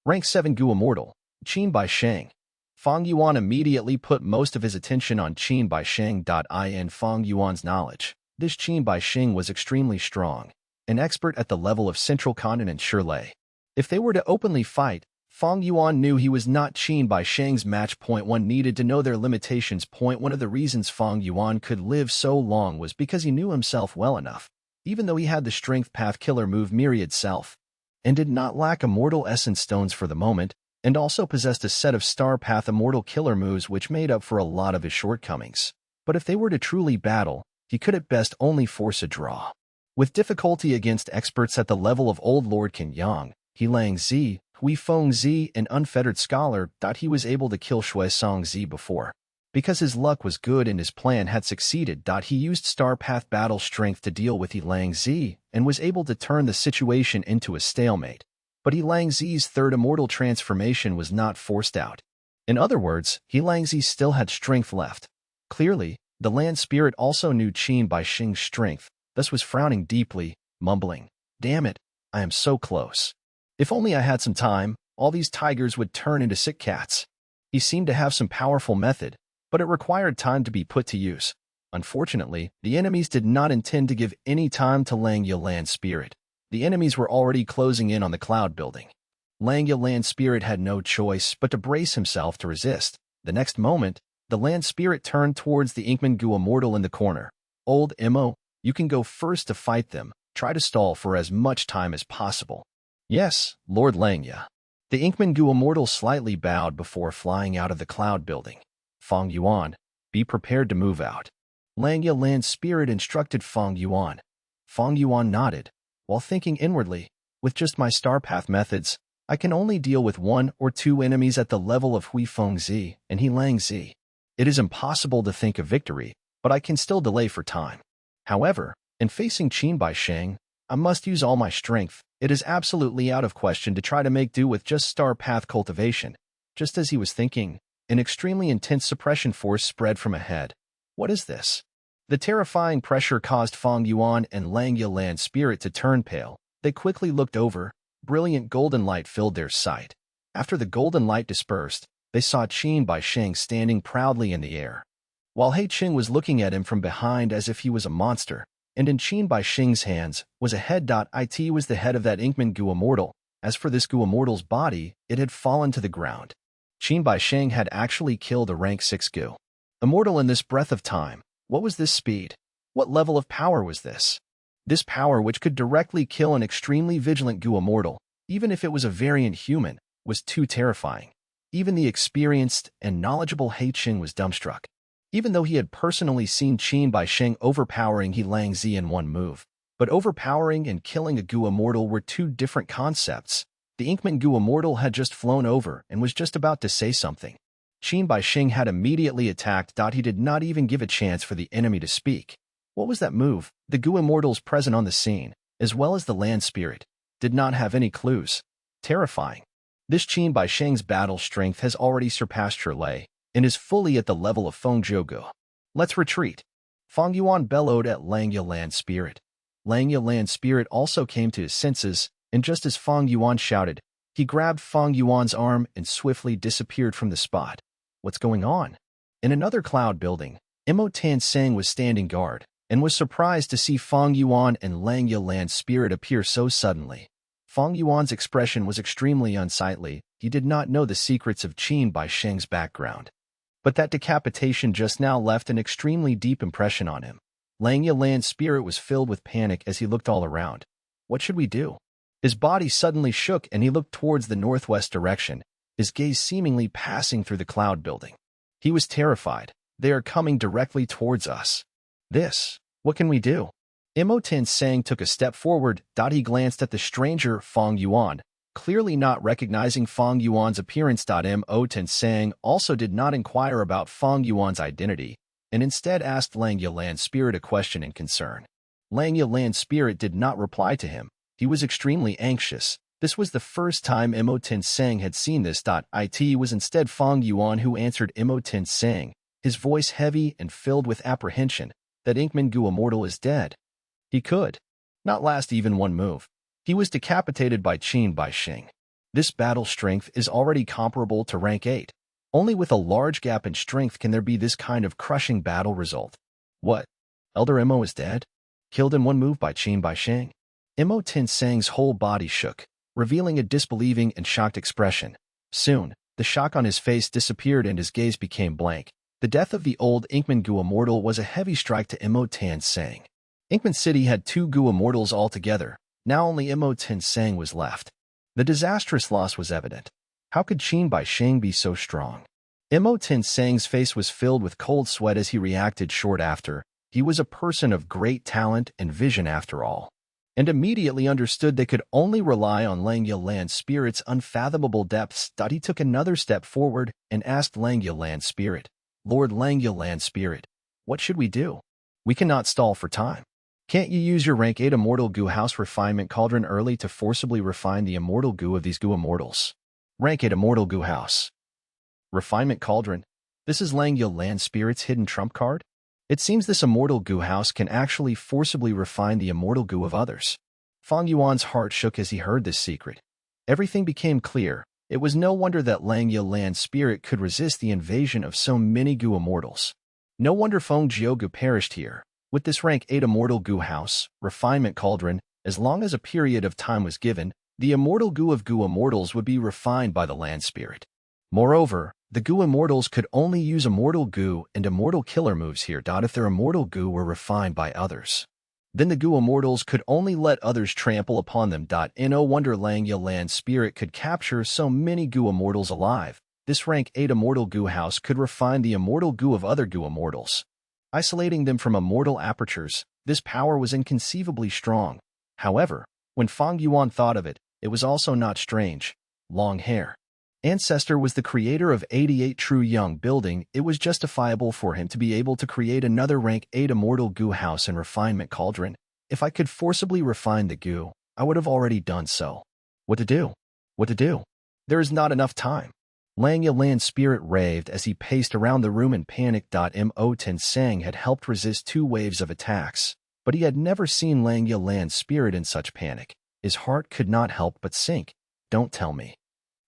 Rank 7 Gu Immortal, Qin Bai Shang. Fang Yuan immediately put most of his attention on Qin Bai Shang. In Fang Yuan's knowledge, This Qin Bai Shing was extremely strong, an expert at the level of Central Continent Shirley. If they were to openly fight, Fang Yuan knew he was not Qin Bai Sheng's match. One needed to know their limitations. One of the reasons Fang Yuan could live so long was because he knew himself well enough, even though he had the strength path killer move Myriad Self, and did not lack immortal essence stones for the moment, and also possessed a set of star path immortal killer moves which made up for a lot of his shortcomings. But if they were to truly battle, he could at best only force a draw. With difficulty against experts at the level of Old Lord Qin Yang, He Lang Zi, Hui Feng Zi, and Unfettered Scholar, he was able to kill Shui Song Zi before. Because his luck was good and his plan had succeeded, he used Star Path battle strength to deal with He Lang Zi and was able to turn the situation into a stalemate. But He Lang Zi's third immortal transformation was not forced out. In other words, He Lang Zi still had strength left. Clearly, the land spirit also knew Qin Bai Sheng's strength, thus was frowning deeply, mumbling, "Damn it, I am so close. If only I had some time, all these tigers would turn into sick cats." He seemed to have some powerful method, but it required time to be put to use. Unfortunately, the enemies did not intend to give any time to Lang Yi land spirit. The enemies were already closing in on the cloud building. Lang Yi land spirit had no choice but to brace himself to resist. The next moment, the land spirit turned towards the Inkman Gu immortal in the corner. "Old Imo, you can go first to fight them. Try to stall for as much time as possible." "Yes, Lord Langya." The Inkman Gu immortal slightly bowed before flying out of the cloud building. "Fang Yuan, be prepared to move out." Langya land spirit instructed Fang Yuan. Fang Yuan nodded, while thinking inwardly, "With just my star path methods, I can only deal with 1 or 2 enemies at the level of Hui Feng Zi and He Lang Zi. It is impossible to think of victory, but I can still delay for time. However, in facing Qin Bai Sheng, I must use all my strength. It is absolutely out of question to try to make do with just star path cultivation." Just as he was thinking, an extremely intense suppression force spread from ahead. What is this? The terrifying pressure caused Fang Yuan and Lang Yi land spirit to turn pale. They quickly looked over. Brilliant golden light filled their sight. After the golden light dispersed, they saw Qin Bai Sheng standing proudly in the air. While He Qing was looking at him from behind as if he was a monster, and in Qin Bai Sheng's hands was a head. It was the head of that Inkman Gu immortal. As for this Gu immortal's body, it had fallen to the ground. Qin Bai Sheng had actually killed a rank 6 Gu immortal in this breath of time. What was this speed? What level of power was this? This power, which could directly kill an extremely vigilant Gu immortal, even if it was a variant human, was too terrifying. Even the experienced and knowledgeable He Qing was dumbstruck. Even though he had personally seen Qin Bai Sheng overpowering He Lang Zi in one move, but overpowering and killing a Gu immortal were two different concepts. The Inkman Gu immortal had just flown over and was just about to say something. Qin Bai Sheng had immediately attacked. He did not even give a chance for the enemy to speak. What was that move? The Gu immortals present on the scene, as well as the land spirit, did not have any clues. Terrifying. This Qin Bai Sheng's battle strength has already surpassed Shirley and is fully at the level of Feng Zhougu. "Let's retreat." Fang Yuan bellowed at Lang Yi land spirit. Lang Yi land spirit also came to his senses, and just as Fang Yuan shouted, he grabbed Fang Yuan's arm and swiftly disappeared from the spot. What's going on? In another cloud building, Imo Tan Sang was standing guard and was surprised to see Fang Yuan and Lang Yi land spirit appear so suddenly. Fang Yuan's expression was extremely unsightly. He did not know the secrets of Qin Bai Sheng's background. But that decapitation just now left an extremely deep impression on him. Lang Yi land spirit was filled with panic as he looked all around. What should we do? His body suddenly shook and he looked towards the northwest direction, his gaze seemingly passing through the cloud building. He was terrified. They are coming directly towards us. What can we do? Imo Tan Sang took a step forward. He glanced at the stranger, Fang Yuan, clearly not recognizing Fang Yuan's appearance. Imo Tan Sang also did not inquire about Fang Yuan's identity, and instead asked Lang Yi land spirit a question in concern. Lang Yi land spirit did not reply to him. He was extremely anxious. This was the first time Imo Tan Sang had seen this. It was instead Fang Yuan who answered Imo Tan Sang, his voice heavy and filled with apprehension. "That Inkman Gu immortal is dead. He could not last even one move. He was decapitated by Qin Bai Sheng. This battle strength is already comparable to rank 8. Only with a large gap in strength can there be this kind of crushing battle result." "What? Elder Imo is dead? Killed in one move by Qin Baisheng? Imo Tinsang's whole body shook, revealing a disbelieving and shocked expression. Soon, the shock on his face disappeared and his gaze became blank. The death of the old Inkman Gu immortal was a heavy strike to Imo Tinsang. Inkman City had 2 Gu immortals altogether. Now only Imo Tinsang was left. The disastrous loss was evident. How could Qin Baisheng be so strong? Imo Tinsang's face was filled with cold sweat as he reacted short after. He was a person of great talent and vision after all, and immediately understood they could only rely on Langya Land Spirit's unfathomable depths. He took another step forward and asked Langya Land Spirit, Lord Langya Land Spirit, what should we do? We cannot stall for time. Can't you use your rank 8 immortal Gu House refinement cauldron early to forcibly refine the immortal Gu of these Gu immortals? Rank 8 immortal Gu House refinement cauldron. This is Langya Land Spirit's hidden trump card? It seems this immortal Gu House can actually forcibly refine the immortal Gu of others. Fang Yuan's heart shook as he heard this secret. Everything became clear. It was no wonder that Langya Land Spirit could resist the invasion of so many Gu immortals. No wonder Feng Jiugu perished here. With this rank 8 immortal Gu House refinement cauldron, as long as a period of time was given, the immortal Gu of Gu immortals would be refined by the Land Spirit. Moreover, the Gu immortals could only use immortal Gu and immortal killer moves here. If their immortal Gu were refined by others, then the Gu immortals could only let others trample upon them. No wonder Langya Land Spirit could capture so many Gu immortals alive. This rank 8 immortal Gu House could refine the immortal Gu of other Gu immortals, isolating them from immortal apertures. This power was inconceivably strong. However, when Fang Yuan thought of it, it was also not strange. Long hair. Ancestor was the creator of 88 True Young building. It was justifiable for him to be able to create another rank 8 immortal Gu House and refinement cauldron. If I could forcibly refine the Gu, I would have already done so. What to do? What to do? There is not enough time. Langya Land Spirit raved as he paced around the room in panic. Mo Tinsang had helped resist 2 waves of attacks, but he had never seen Langya Land Spirit in such panic. His heart could not help but sink. Don't tell me.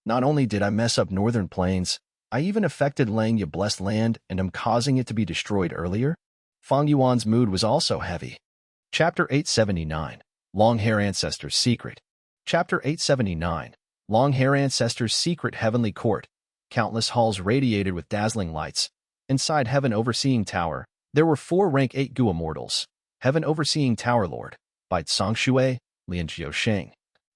Not only did I mess up Northern Plains, I even affected Langya Blessed Land and am causing it to be destroyed earlier? Fang Yuan's mood was also heavy. Chapter 879, Long Hair Ancestor's Secret. Chapter 879, Long Hair Ancestor's Secret. Heavenly Court. Countless halls radiated with dazzling lights. Inside Heaven Overseeing Tower, there were 4 rank 8 Gu immortals. Heaven Overseeing Tower Lord, by Tsang Shui, Lian Jiusheng,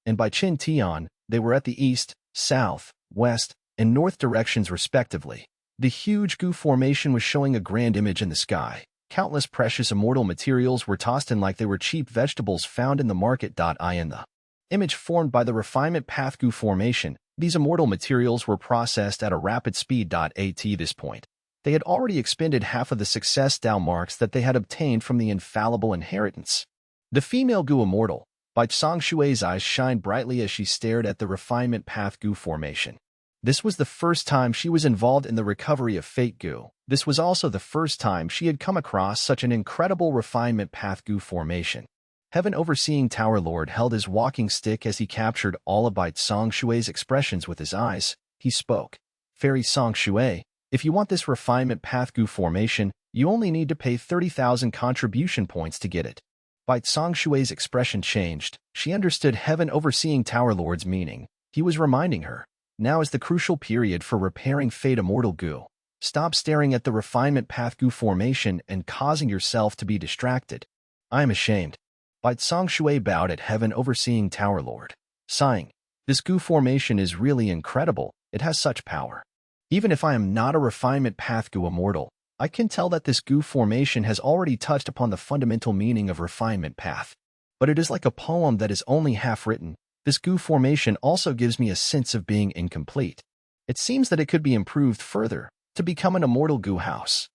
and by Qin Tian. They were at the east, south, west, and north directions respectively. The huge Gu formation was showing a grand image in the sky. Countless precious immortal materials were tossed in like they were cheap vegetables found in the market. In the image formed by the refinement path Gu formation, these immortal materials were processed at a rapid speed. At this point, they had already expended half of the success Dao marks that they had obtained from the infallible inheritance. The female Gu immortal, by Tsang Shui's eyes shined brightly as she stared at the refinement path Gu formation. This was the first time she was involved in the recovery of Fate Gu. This was also the first time she had come across such an incredible refinement path Gu formation. Heaven Overseeing Tower Lord held his walking stick as he captured all of Bai Tsang Shui's expressions with his eyes. He spoke. Fairy Tsang Shui, if you want this refinement path Gu formation, you only need to pay 30,000 contribution points to get it. Bai Tsang Shui's expression changed. She understood Heaven Overseeing Tower Lord's meaning. He was reminding her, now is the crucial period for repairing Fate Immortal Gu. Stop staring at the refinement path Gu formation and causing yourself to be distracted. I am ashamed. Bai Tsang Shui bowed at Heaven Overseeing Tower Lord, sighing, this Gu formation is really incredible. It has such power. Even if I am not a refinement path Gu immortal, I can tell that this Gu formation has already touched upon the fundamental meaning of refinement path. But it is like a poem that is only half written. This Gu formation also gives me a sense of being incomplete. It seems that it could be improved further to become an immortal Gu house.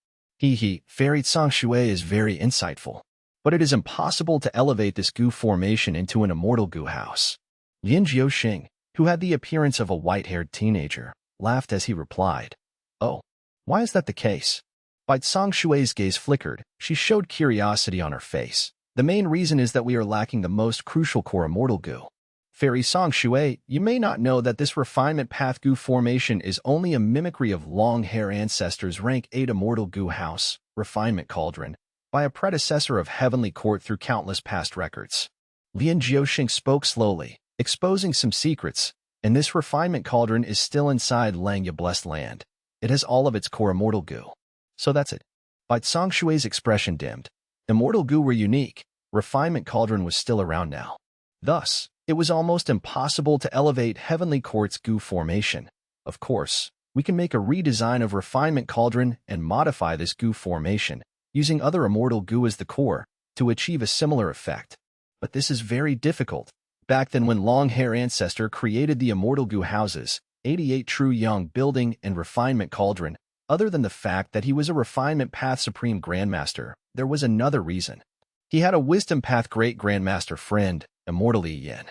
Fairy Tsang Shui is very insightful. But it is impossible to elevate this Gu formation into an immortal Gu house. Lian Jiusheng, who had the appearance of a white-haired teenager, laughed as he replied, oh, why is that the case? Bai Tsang Shui's gaze flickered. She showed curiosity on her face. The main reason is that we are lacking the most crucial core immortal Gu. Fairy Tsang Shui, you may not know that this refinement path Gu formation is only a mimicry of long hair ancestors rank 8 immortal Gu house, refinement cauldron. by a predecessor of Heavenly Court through countless past records. Lian Jiuxing spoke slowly, exposing some secrets, and this refinement cauldron is still inside Langya Blessed Land. It has all of its core immortal goo. So that's it. By Tsang Shui's expression dimmed. Immortal goo were unique. Refinement cauldron was still around now. Thus, it was almost impossible to elevate Heavenly Court's goo formation. Of course, we can make a redesign of Refinement Cauldron and modify this goo formation, using other immortal goo as the core, to achieve a similar effect. But this is very difficult. Back then when Long-Hair Ancestor created the immortal goo houses, 88 True Young Building and Refinement Cauldron, other than the fact that he was a Refinement Path Supreme Grandmaster, there was another reason. He had a Wisdom Path Great Grandmaster friend, Immortal Yi Yin.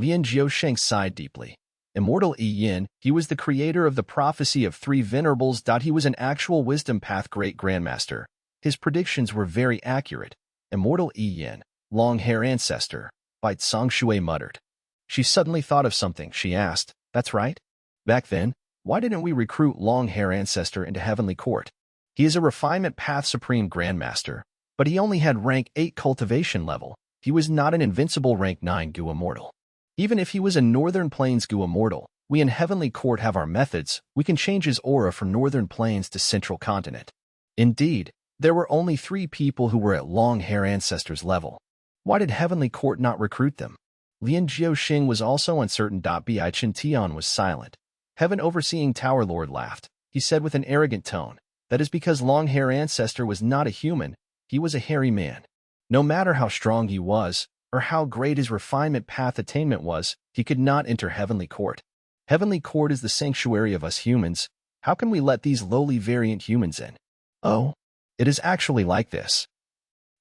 Lian Jiusheng sighed deeply. Immortal Yi Yin, he was the creator of the prophecy of three venerables. He was an actual Wisdom Path Great Grandmaster. His predictions were very accurate. Immortal Yi Yin, Long-Hair Ancestor, Bai Tsang Shui muttered. She suddenly thought of something. She asked, "That's right? Back then, why didn't we recruit Long-Hair Ancestor into Heavenly Court? He is a Refinement Path Supreme Grandmaster, but he only had rank 8 cultivation level. He was not an invincible rank 9 goo immortal. Even if he was a Northern Plains goo immortal, we in Heavenly Court have our methods. We can change his aura from Northern Plains to Central Continent." Indeed, there were only 3 people who were at Long-Hair Ancestor's level. Why did Heavenly Court not recruit them? Lian Jiuxing was also uncertain. Bai Chen Tian was silent. Heaven Overseeing Tower Lord laughed. He said with an arrogant tone, "That is because Long-Hair Ancestor was not a human. He was a hairy man. No matter how strong he was, or how great his refinement path attainment was, he could not enter Heavenly Court. Heavenly Court is the sanctuary of us humans. How can we let these lowly variant humans in?" "Oh, it is actually like this."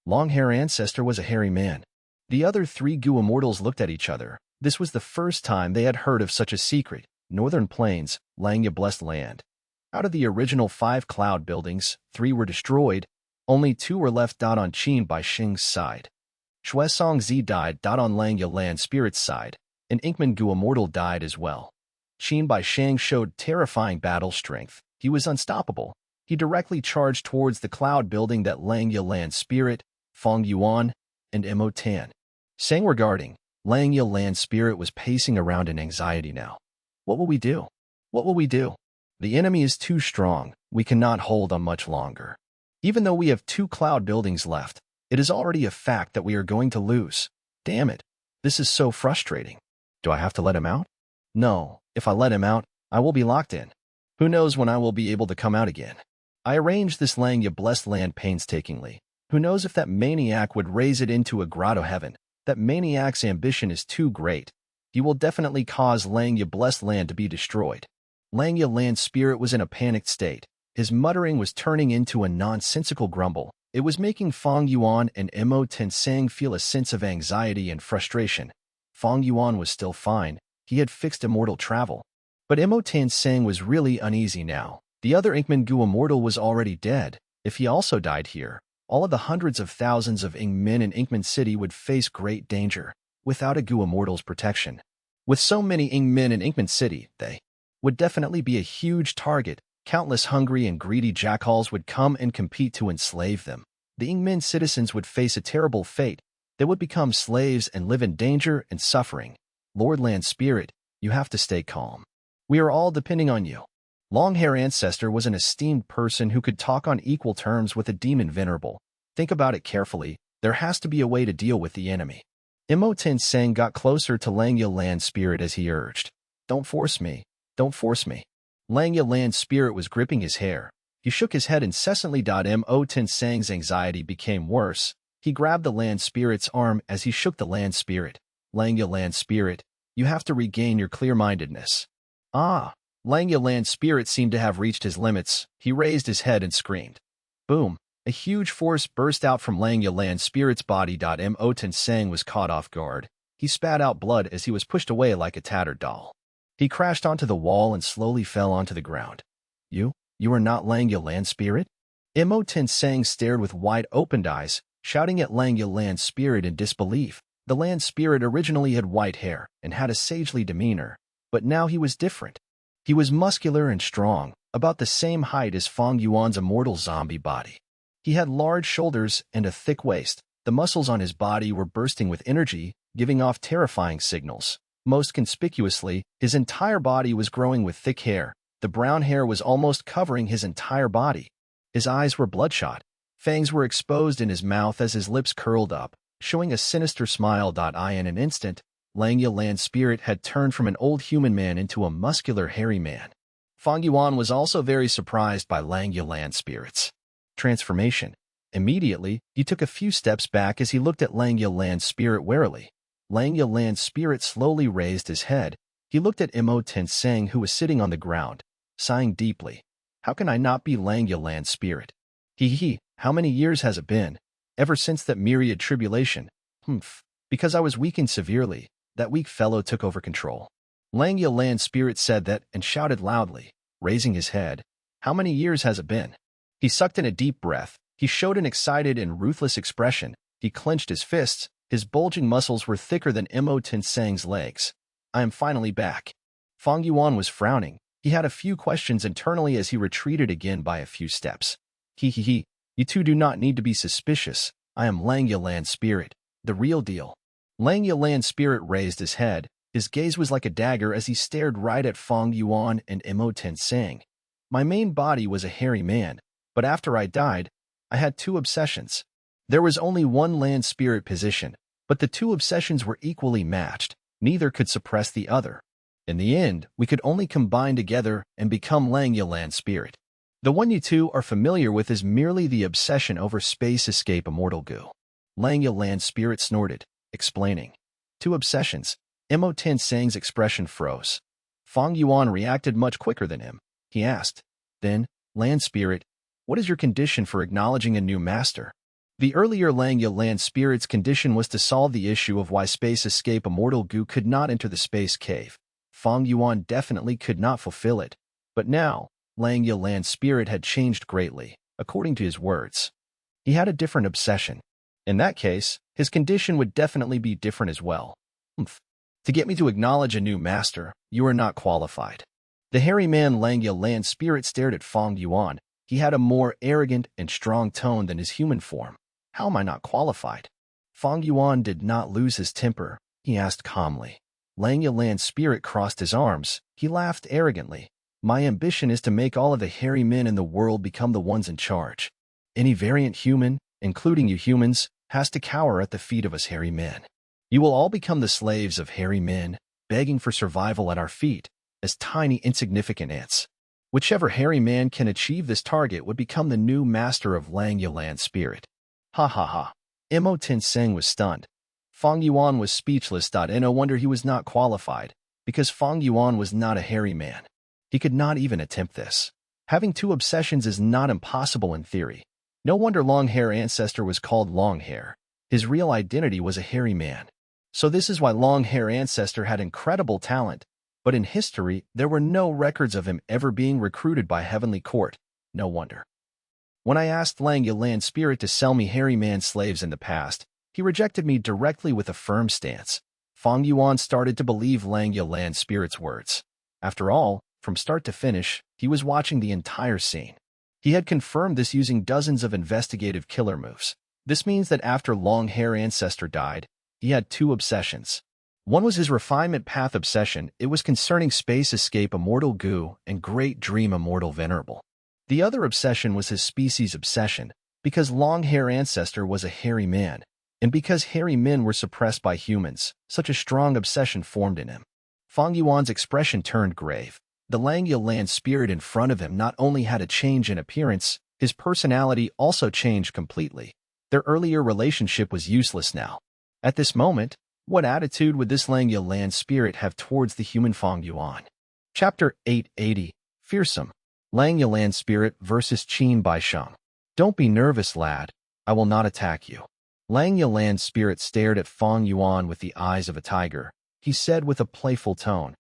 Long-Hair Ancestor was a hairy man. The other 3 goo immortals looked at each other. This was the first time they had heard of such a secret. Northern Plains, Langya Blessed Land. Out of the original 5 cloud buildings, 3 were destroyed. Only 2 were left. On Qin Bai Sheng's side. Shuesong Zi died. On Langya Land Spirit's side. An Inkman goo immortal died as well. Qin Bai Sheng showed terrifying battle strength. He was unstoppable. He directly charged towards the cloud building that Langya Land Spirit, Fang Yuan, and Mo Tan. Sang regarding, Langya Land Spirit was pacing around in anxiety now. What will we do? What will we do? The enemy is too strong. We cannot hold on much longer. Even though we have 2 cloud buildings left, it is already a fact that we are going to lose. Damn it. This is so frustrating. Do I have to let him out? No. If I let him out, I will be locked in. Who knows when I will be able to come out again? I arranged this Langya Blessed Land painstakingly. Who knows if that maniac would raise it into a grotto heaven? That maniac's ambition is too great. He will definitely cause Langya Blessed Land to be destroyed. Langya Land Spirit was in a panicked state. His muttering was turning into a nonsensical grumble. It was making Fang Yuan and Mo Tensang feel a sense of anxiety and frustration. Fang Yuan was still fine. He had fixed immortal travel. But Mo Tensang was really uneasy now. The other Inkman goo immortal was already dead. If he also died here, all of the hundreds of thousands of Ingmen in Inkman City would face great danger, without a goo immortal's protection. With so many Ingmen in Inkman City, they would definitely be a huge target. Countless hungry and greedy jackals would come and compete to enslave them. The Ingmen citizens would face a terrible fate. They would become slaves and live in danger and suffering. Lord Land Spirit, you have to stay calm. We are all depending on you. Long-Hair Ancestor was an esteemed person who could talk on equal terms with a demon venerable. Think about it carefully. There has to be a way to deal with the enemy. Mo Tensang got closer to Langya Land Spirit as he urged. Don't force me. Don't force me. Langya Land Spirit was gripping his hair. He shook his head incessantly. Mo Tensang's anxiety became worse. He grabbed the Land Spirit's arm as he shook the Land Spirit. Langya Land Spirit, you have to regain your clear-mindedness. Ah! Langya Land Spirit seemed to have reached his limits. He raised his head and screamed. Boom! A huge force burst out from Langya Land Spirit's body. Mo Tensang was caught off guard. He spat out blood as he was pushed away like a tattered doll. He crashed onto the wall and slowly fell onto the ground. You are not Langya Land Spirit? Mo Tensang stared with wide-opened eyes, shouting at Langya Land Spirit in disbelief. The Land Spirit originally had white hair and had a sagely demeanor, but now he was different. He was muscular and strong, about the same height as Fang Yuan's immortal zombie body. He had large shoulders and a thick waist. The muscles on his body were bursting with energy, giving off terrifying signals. Most conspicuously, his entire body was growing with thick hair. The brown hair was almost covering his entire body. His eyes were bloodshot. Fangs were exposed in his mouth as his lips curled up, showing a sinister smile. In an instant, Fang Yuan's spirit had turned from an old human man into a muscular, hairy man. Fang Yuan was also very surprised by Fang Yuan's spirit's transformation. Immediately, he took a few steps back as he looked at Fang Yuan's spirit warily. Fang Yuan's spirit slowly raised his head. He looked at Mo Tenseng, who was sitting on the ground, sighing deeply. How can I not be Fang Yuan's spirit? How many years has it been? Ever since that myriad tribulation. Because I was weakened severely, that weak fellow took over control. Fang Yuan's spirit said that and shouted loudly, raising his head. How many years has it been? He sucked in a deep breath. He showed an excited and ruthless expression. He clenched his fists. His bulging muscles were thicker than Mo Tenseng's legs. I am finally back. Fang Yuan was frowning. He had a few questions internally as he retreated again by a few steps. You two do not need to be suspicious. I am Fang Yuan's spirit, the real deal. Fang Yuan's spirit raised his head. His gaze was like a dagger as he stared right at Fang Yuan and Mo Tenseng. My main body was a hairy man, but after I died, I had two obsessions. There was only one land spirit position, but the two obsessions were equally matched. Neither could suppress the other. In the end, we could only combine together and become Fang Yuan's spirit. The one you two are familiar with is merely the obsession over space escape immortal goo. Fang Yuan's spirit snorted, explaining. Two obsessions. Mo Tenseng's expression froze. Fang Yuan reacted much quicker than him. He asked, then, land spirit, what is your condition for acknowledging a new master? The earlier Fang Yuan's spirit's condition was to solve the issue of why space escape immortal goo could not enter the space cave. Fang Yuan definitely could not fulfill it. But now, Fang Yuan's spirit had changed greatly, according to his words. He had a different obsession. In that case, his condition would definitely be different as well. To get me to acknowledge a new master, you are not qualified. The hairy man Fang Yuan's spirit stared at Fang Yuan. He had a more arrogant and strong tone than his human form. How am I not qualified? Fang Yuan did not lose his temper. He asked calmly. Fang Yuan's spirit crossed his arms. He laughed arrogantly. My ambition is to make all of the hairy men in the world become the ones in charge. Any variant human, including you humans, has to cower at the feet of us hairy men. You will all become the slaves of hairy men, begging for survival at our feet, as tiny insignificant ants. Whichever hairy man can achieve this target would become the new master of Fang Yuan's spirit. Ha ha ha. Mo Tenseng was stunned. Fang Yuan was speechless. No wonder he was not qualified, because Fang Yuan was not a hairy man. He could not even attempt this. Having two obsessions is not impossible in theory. No wonder long-hair ancestor was called long-hair. His real identity was a hairy man. So this is why long-hair ancestor had incredible talent. But in history, there were no records of him ever being recruited by Heavenly Court. No wonder. When I asked Fang Yuan's spirit to sell me hairy man slaves in the past, he rejected me directly with a firm stance. Fang Yuan started to believe Fang Yuan's spirit's words. After all, from start to finish, he was watching the entire scene. He had confirmed this using dozens of investigative killer moves. This means that after long-hair ancestor died, he had two obsessions. One was his refinement path obsession. It was concerning space escape immortal goo and great dream immortal venerable. The other obsession was his species obsession, because long-hair ancestor was a hairy man, and because hairy men were suppressed by humans, such a strong obsession formed in him. Fang Yuan's expression turned grave. The Fang Yuan spirit in front of him not only had a change in appearance, his personality also changed completely. Their earlier relationship was useless now. At this moment, what attitude would this Fang Yuan spirit have towards the human Fang Yuan? Chapter 880, Fearsome. Fang Yuan spirit versus Qin Baisheng. Don't be nervous, lad. I will not attack you. Fang Yuan spirit stared at Fang Yuan with the eyes of a tiger. He said with a playful tone,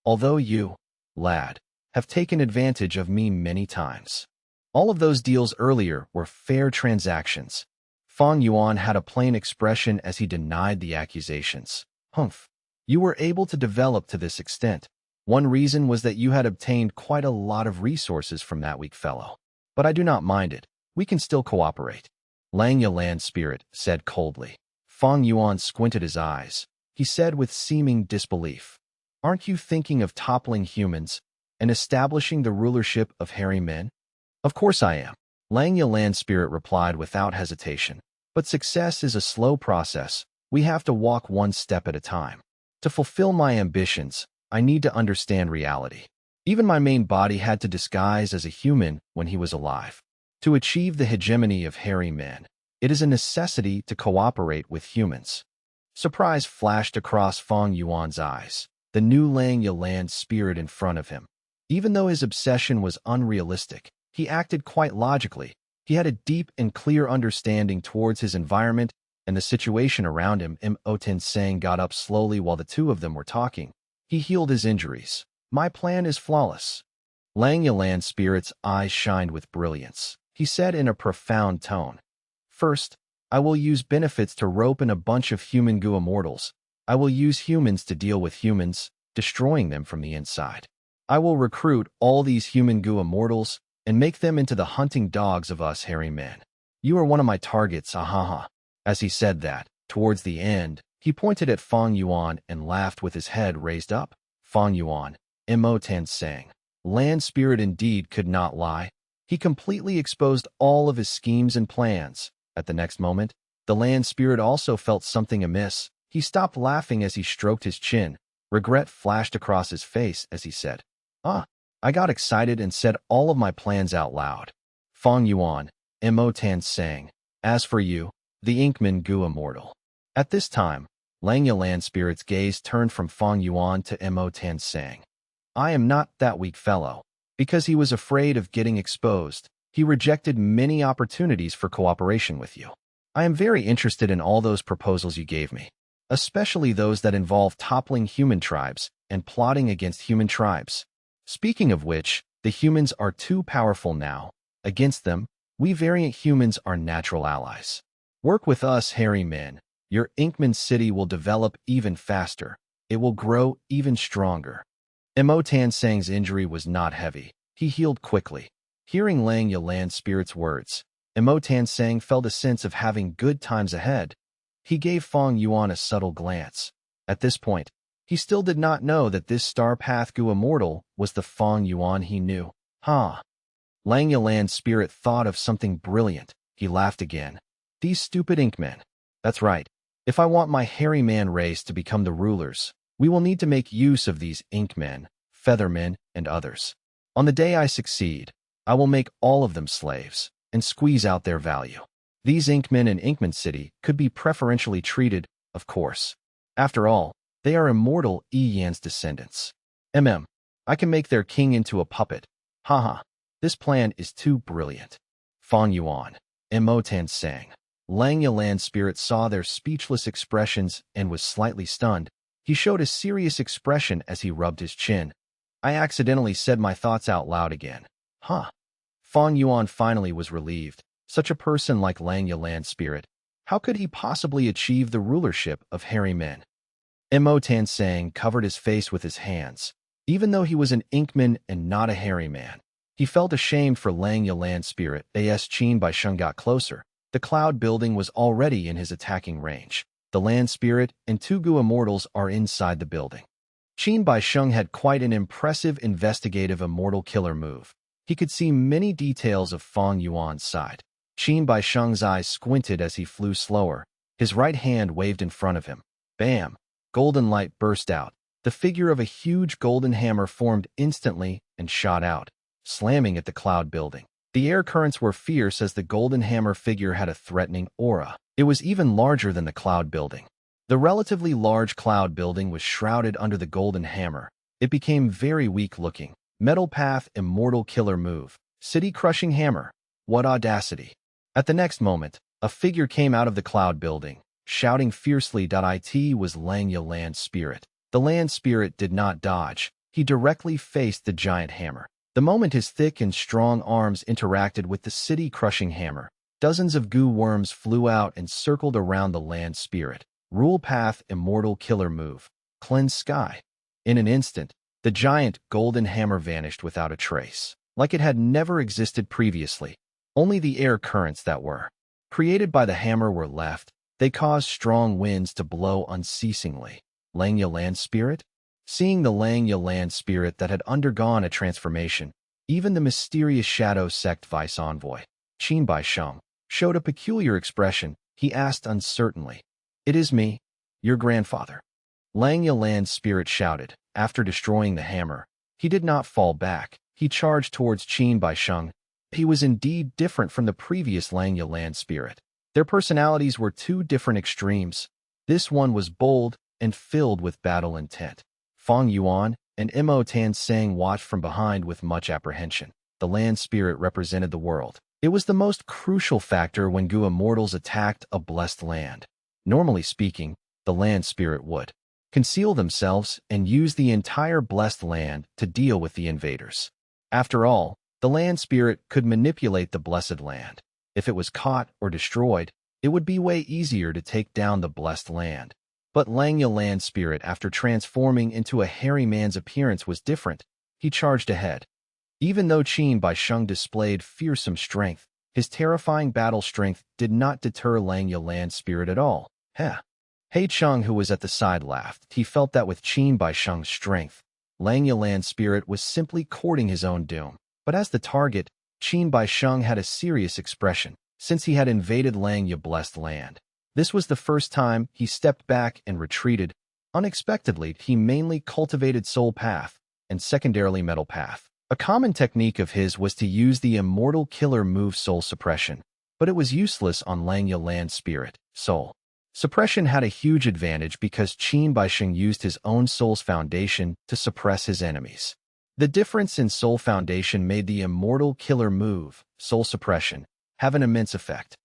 although you, lad, have taken advantage of me many times. All of those deals earlier were fair transactions. Fang Yuan had a plain expression as he denied the accusations. You were able to develop to this extent. One reason was that you had obtained quite a lot of resources from that weak fellow. But I do not mind it. we can still cooperate. Lang Ya land spirit said coldly. Fang Yuan squinted his eyes. He said with seeming disbelief, "Aren't you thinking of toppling humans and establishing the rulership of hairy men?" "Of course I am," Lang Ya land spirit replied without hesitation. "But success is a slow process. We have to walk one step at a time. To fulfill my ambitions, I need to understand reality. Even my main body had to disguise as a human when he was alive. To achieve the hegemony of hairy men, it is a necessity to cooperate with humans." Surprise flashed across Fang Yuan's eyes, the new Lang Ya land spirit in front of him. Even though his obsession was unrealistic, he acted quite logically. He had a deep and clear understanding towards his environment and the situation around him. Mo Tensang got up slowly while the two of them were talking. He healed his injuries. "My plan is flawless." Lang Ya land spirit's eyes shined with brilliance. He said in a profound tone, "First, I will use benefits to rope in a bunch of human goo immortals. I will use humans to deal with humans, destroying them from the inside. I will recruit all these human goo immortals and make them into the hunting dogs of us hairy men. You are one of my targets, ahaha." As he said that, towards the end, he pointed at Fang Yuan and laughed with his head raised up. Fang Yuan, Mo Tensang, land spirit indeed could not lie. He completely exposed all of his schemes and plans. At the next moment, the land spirit also felt something amiss. He stopped laughing as he stroked his chin. Regret flashed across his face as he said, I got excited and said all of my plans out loud." Fang Yuan, Mo Tensang, as for you, the Inkman Gu immortal. At this time, Lang Ya land spirit's gaze turned from Fang Yuan to Mo Tensang. "I am not that weak fellow." Because he was afraid of getting exposed, he rejected many opportunities for cooperation with you. "I am very interested in all those proposals you gave me, especially those that involve toppling human tribes and plotting against human tribes. Speaking of which, the humans are too powerful now. Against them, we variant humans are natural allies. Work with us, hairy men. Your Inkman city will develop even faster. It will grow even stronger." Mo Tensang's injury was not heavy. He healed quickly. Hearing Lang Ya land spirit's words, Mo Tensang felt a sense of having good times ahead. He gave Fang Yuan a subtle glance. At this point, he still did not know that this Star Path Gu immortal was the Fang Yuan he knew. Lang Ya land spirit thought of something brilliant. He laughed again. "These stupid Inkmen. That's right. If I want my hairy man race to become the rulers, we will need to make use of these Inkmen, Feathermen, and others. On the day I succeed, I will make all of them slaves and squeeze out their value. These Inkmen in Inkman City could be preferentially treated, of course. After all, they are immortal Yan's descendants. I can make their king into a puppet. Haha, this plan is too brilliant." Fang Yuan, Mo Tensang, Lang Ya land spirit saw their speechless expressions and was slightly stunned. He showed a serious expression as he rubbed his chin. "I accidentally said my thoughts out loud again." Fang Yuan finally was relieved. Such a person like Lang Ya land spirit, how could he possibly achieve the rulership of hairy men? Mo Tensang covered his face with his hands. Even though he was an Inkman and not a hairy man, he felt ashamed for Lang Ya land spirit. As Qin Bai Sheng got closer, the cloud building was already in his attacking range. The land spirit and two Gu immortals are inside the building. Qin Bai Sheng had quite an impressive investigative immortal killer move. He could see many details of Fang Yuan's side. Qin Bai Sheng's eyes squinted as he flew slower. His right hand waved in front of him. Bam! Golden light burst out. The figure of a huge golden hammer formed instantly and shot out, slamming at the cloud building. The air currents were fierce as the golden hammer figure had a threatening aura. It was even larger than the cloud building. The relatively large cloud building was shrouded under the golden hammer. It became very weak-looking. Metal Path Immortal Killer Move. City-crushing hammer. What audacity. At the next moment, a figure came out of the cloud building, shouting fiercely. It was Lang Ya land spirit. The land spirit did not dodge. He directly faced the giant hammer. The moment his thick and strong arms interacted with the city-crushing hammer, dozens of goo worms flew out and circled around the land spirit. Rule Path Immortal Killer Move. Cleanse Sky. In an instant, the giant golden hammer vanished without a trace, like it had never existed previously. Only the air currents that were created by the hammer were left. They caused strong winds to blow unceasingly. Langya land spirit? Seeing the Langya land spirit that had undergone a transformation, even the mysterious shadow sect vice envoy, Qin Bai Sheng, showed a peculiar expression. He asked uncertainly, "It is me, your grandfather." Langya land spirit shouted. After destroying the hammer, he did not fall back. He charged towards Qin Bai Sheng. He was indeed different from the previous Langya land spirit. Their personalities were two different extremes. This one was bold and filled with battle intent. Fang Yuan and Mo Tan Sang watched from behind with much apprehension. The land spirit represented the world. It was the most crucial factor when Gu immortals attacked a blessed land. Normally speaking, the land spirit would conceal themselves and use the entire blessed land to deal with the invaders. After all, the land spirit could manipulate the blessed land. If it was caught or destroyed, it would be way easier to take down the blessed land. But Langya land spirit, after transforming into a hairy man's appearance, was different. He charged ahead. Even though Qin Bai Sheng displayed fearsome strength, his terrifying battle strength did not deter Langya land spirit at all. Heh. He Cheng, who was at the side, laughed. He felt that with Qin Bai Sheng's strength, Langya land spirit was simply courting his own doom. But as the target, Qin Bai Sheng had a serious expression, since he had invaded Langya blessed land. This was the first time he stepped back and retreated. Unexpectedly, he mainly cultivated soul path and secondarily metal path. A common technique of his was to use the immortal killer move soul suppression, but it was useless on Langya land spirit. Soul suppression had a huge advantage because Qin Bai Sheng used his own soul's foundation to suppress his enemies. The difference in soul foundation made the immortal killer move, soul suppression, have an immense effect.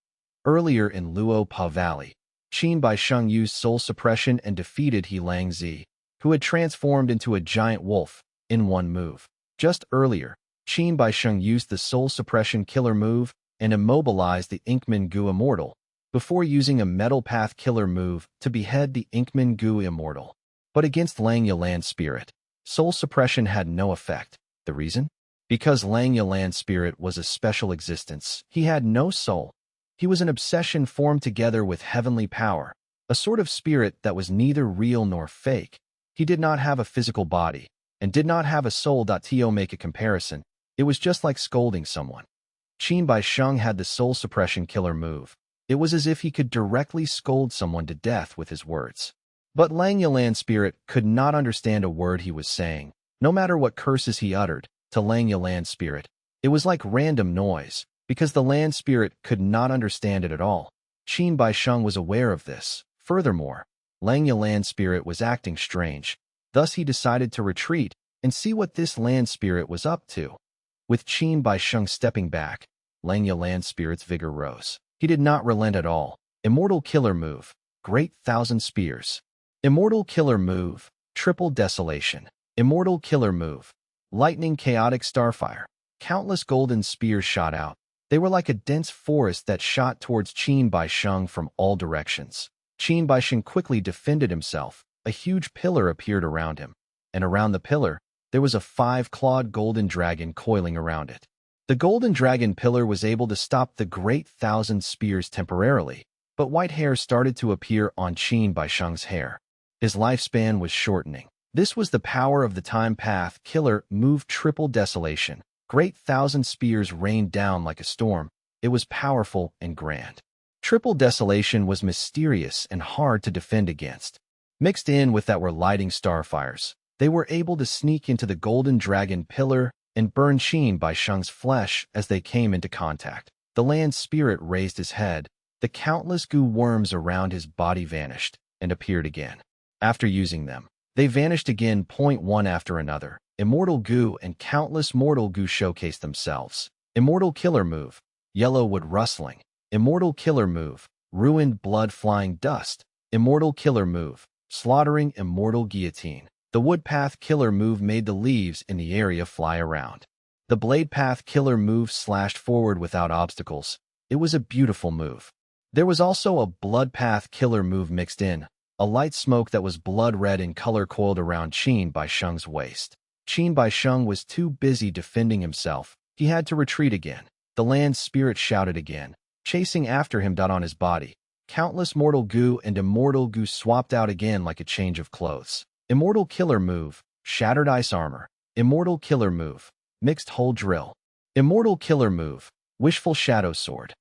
Earlier in Luo Pa Valley, Qin Bai Sheng used soul suppression and defeated He Lang Zi, who had transformed into a giant wolf, in one move. Just earlier, Qin Bai Sheng used the soul suppression killer move and immobilized the Inkman Gu immortal, before using a metal path killer move to behead the Inkman Gu immortal. But against Langya land spirit, soul suppression had no effect. The reason? Because Langya land spirit was a special existence. He had no soul. He was an obsession formed together with heavenly power, a sort of spirit that was neither real nor fake. He did not have a physical body, and did not have a soul. To make a comparison, it was just like scolding someone. Qin Bai Sheng had the soul suppression killer move. It was as if he could directly scold someone to death with his words. But Langya land spirit could not understand a word he was saying. No matter what curses he uttered, to Langya land spirit, it was like random noise, because the land spirit could not understand it at all. Qin Bai Sheng was aware of this. Furthermore, Langya land spirit was acting strange. Thus he decided to retreat and see what this land spirit was up to. With Qin Bai Sheng stepping back, Langya land spirit's vigor rose. He did not relent at all. Immortal killer move, Great Thousand Spears. Immortal killer move, Triple Desolation. Immortal killer move, Lightning Chaotic Starfire. Countless golden spears shot out. They were like a dense forest that shot towards Qin Bai Sheng from all directions. Qin Bai Sheng quickly defended himself. A huge pillar appeared around him, and around the pillar, there was a 5-clawed golden dragon coiling around it. The golden dragon pillar was able to stop the Great Thousand Spears temporarily, but white hair started to appear on Qin Bai Sheng's hair. His lifespan was shortening. This was the power of the time path killer move Triple Desolation. Great Thousand Spears rained down like a storm. It was powerful and grand. Triple Desolation was mysterious and hard to defend against. Mixed in with that were lighting starfires. They were able to sneak into the golden dragon pillar and burn Qin Bai Sheng's flesh as they came into contact. The land spirit raised his head. The countless goo worms around his body vanished and appeared again. After using them, they vanished again. One after another. Immortal goo and countless mortal goo showcased themselves. Immortal killer move, Yellow Wood Rustling. Immortal killer move, Ruined Blood Flying Dust. Immortal killer move, Slaughtering Immortal Guillotine. The Wood Path killer move made the leaves in the area fly around. The Blade Path killer move slashed forward without obstacles. It was a beautiful move. There was also a Blood Path killer move mixed in. A light smoke that was blood red in color coiled around Qin Bai Sheng's waist. Qin Bai Sheng was too busy defending himself. He had to retreat again. The land spirit shouted again, chasing after him. On his body, countless mortal goo and immortal goo swapped out again like a change of clothes. Immortal killer move, shattered ice armor. Immortal killer move, mixed hole drill. Immortal killer move, wishful shadow sword.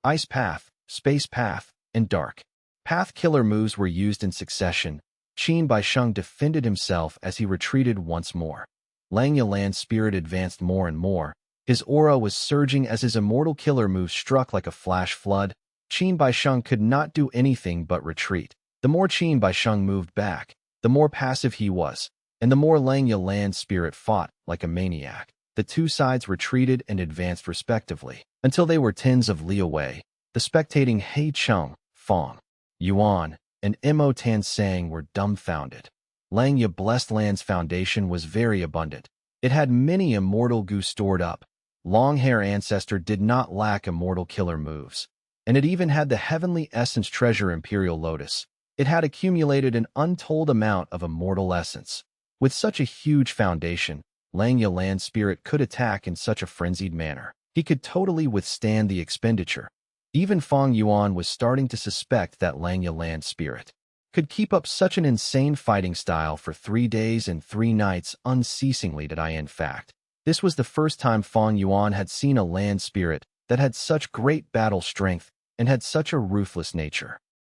Ice path, space path, and dark path killer moves were used in succession. Qin Baisheng defended himself as he retreated once more. Langya land spirit advanced more and more. His aura was surging as his immortal killer move struck like a flash flood. Qin Baisheng could not do anything but retreat. The more Qin Baisheng moved back, the more passive he was, and the more Langya land spirit fought like a maniac. The two sides retreated and advanced respectively, until they were tens of li away. The spectating He Cheng, Fang Yuan, and Mo Tan Sang were dumbfounded. Langya blessed land's foundation was very abundant. It had many immortal goo stored up. Long-hair ancestor did not lack immortal killer moves, and it even had the heavenly essence treasure Imperial Lotus. It had accumulated an untold amount of immortal essence. With such a huge foundation, Langya land spirit could attack in such a frenzied manner. He could totally withstand the expenditure. Even Fang Yuan was starting to suspect that Langya land spirit could keep up such an insane fighting style for 3 days and 3 nights unceasingly. In fact, this was the first time Fang Yuan had seen a land spirit that had such great battle strength and had such a ruthless nature.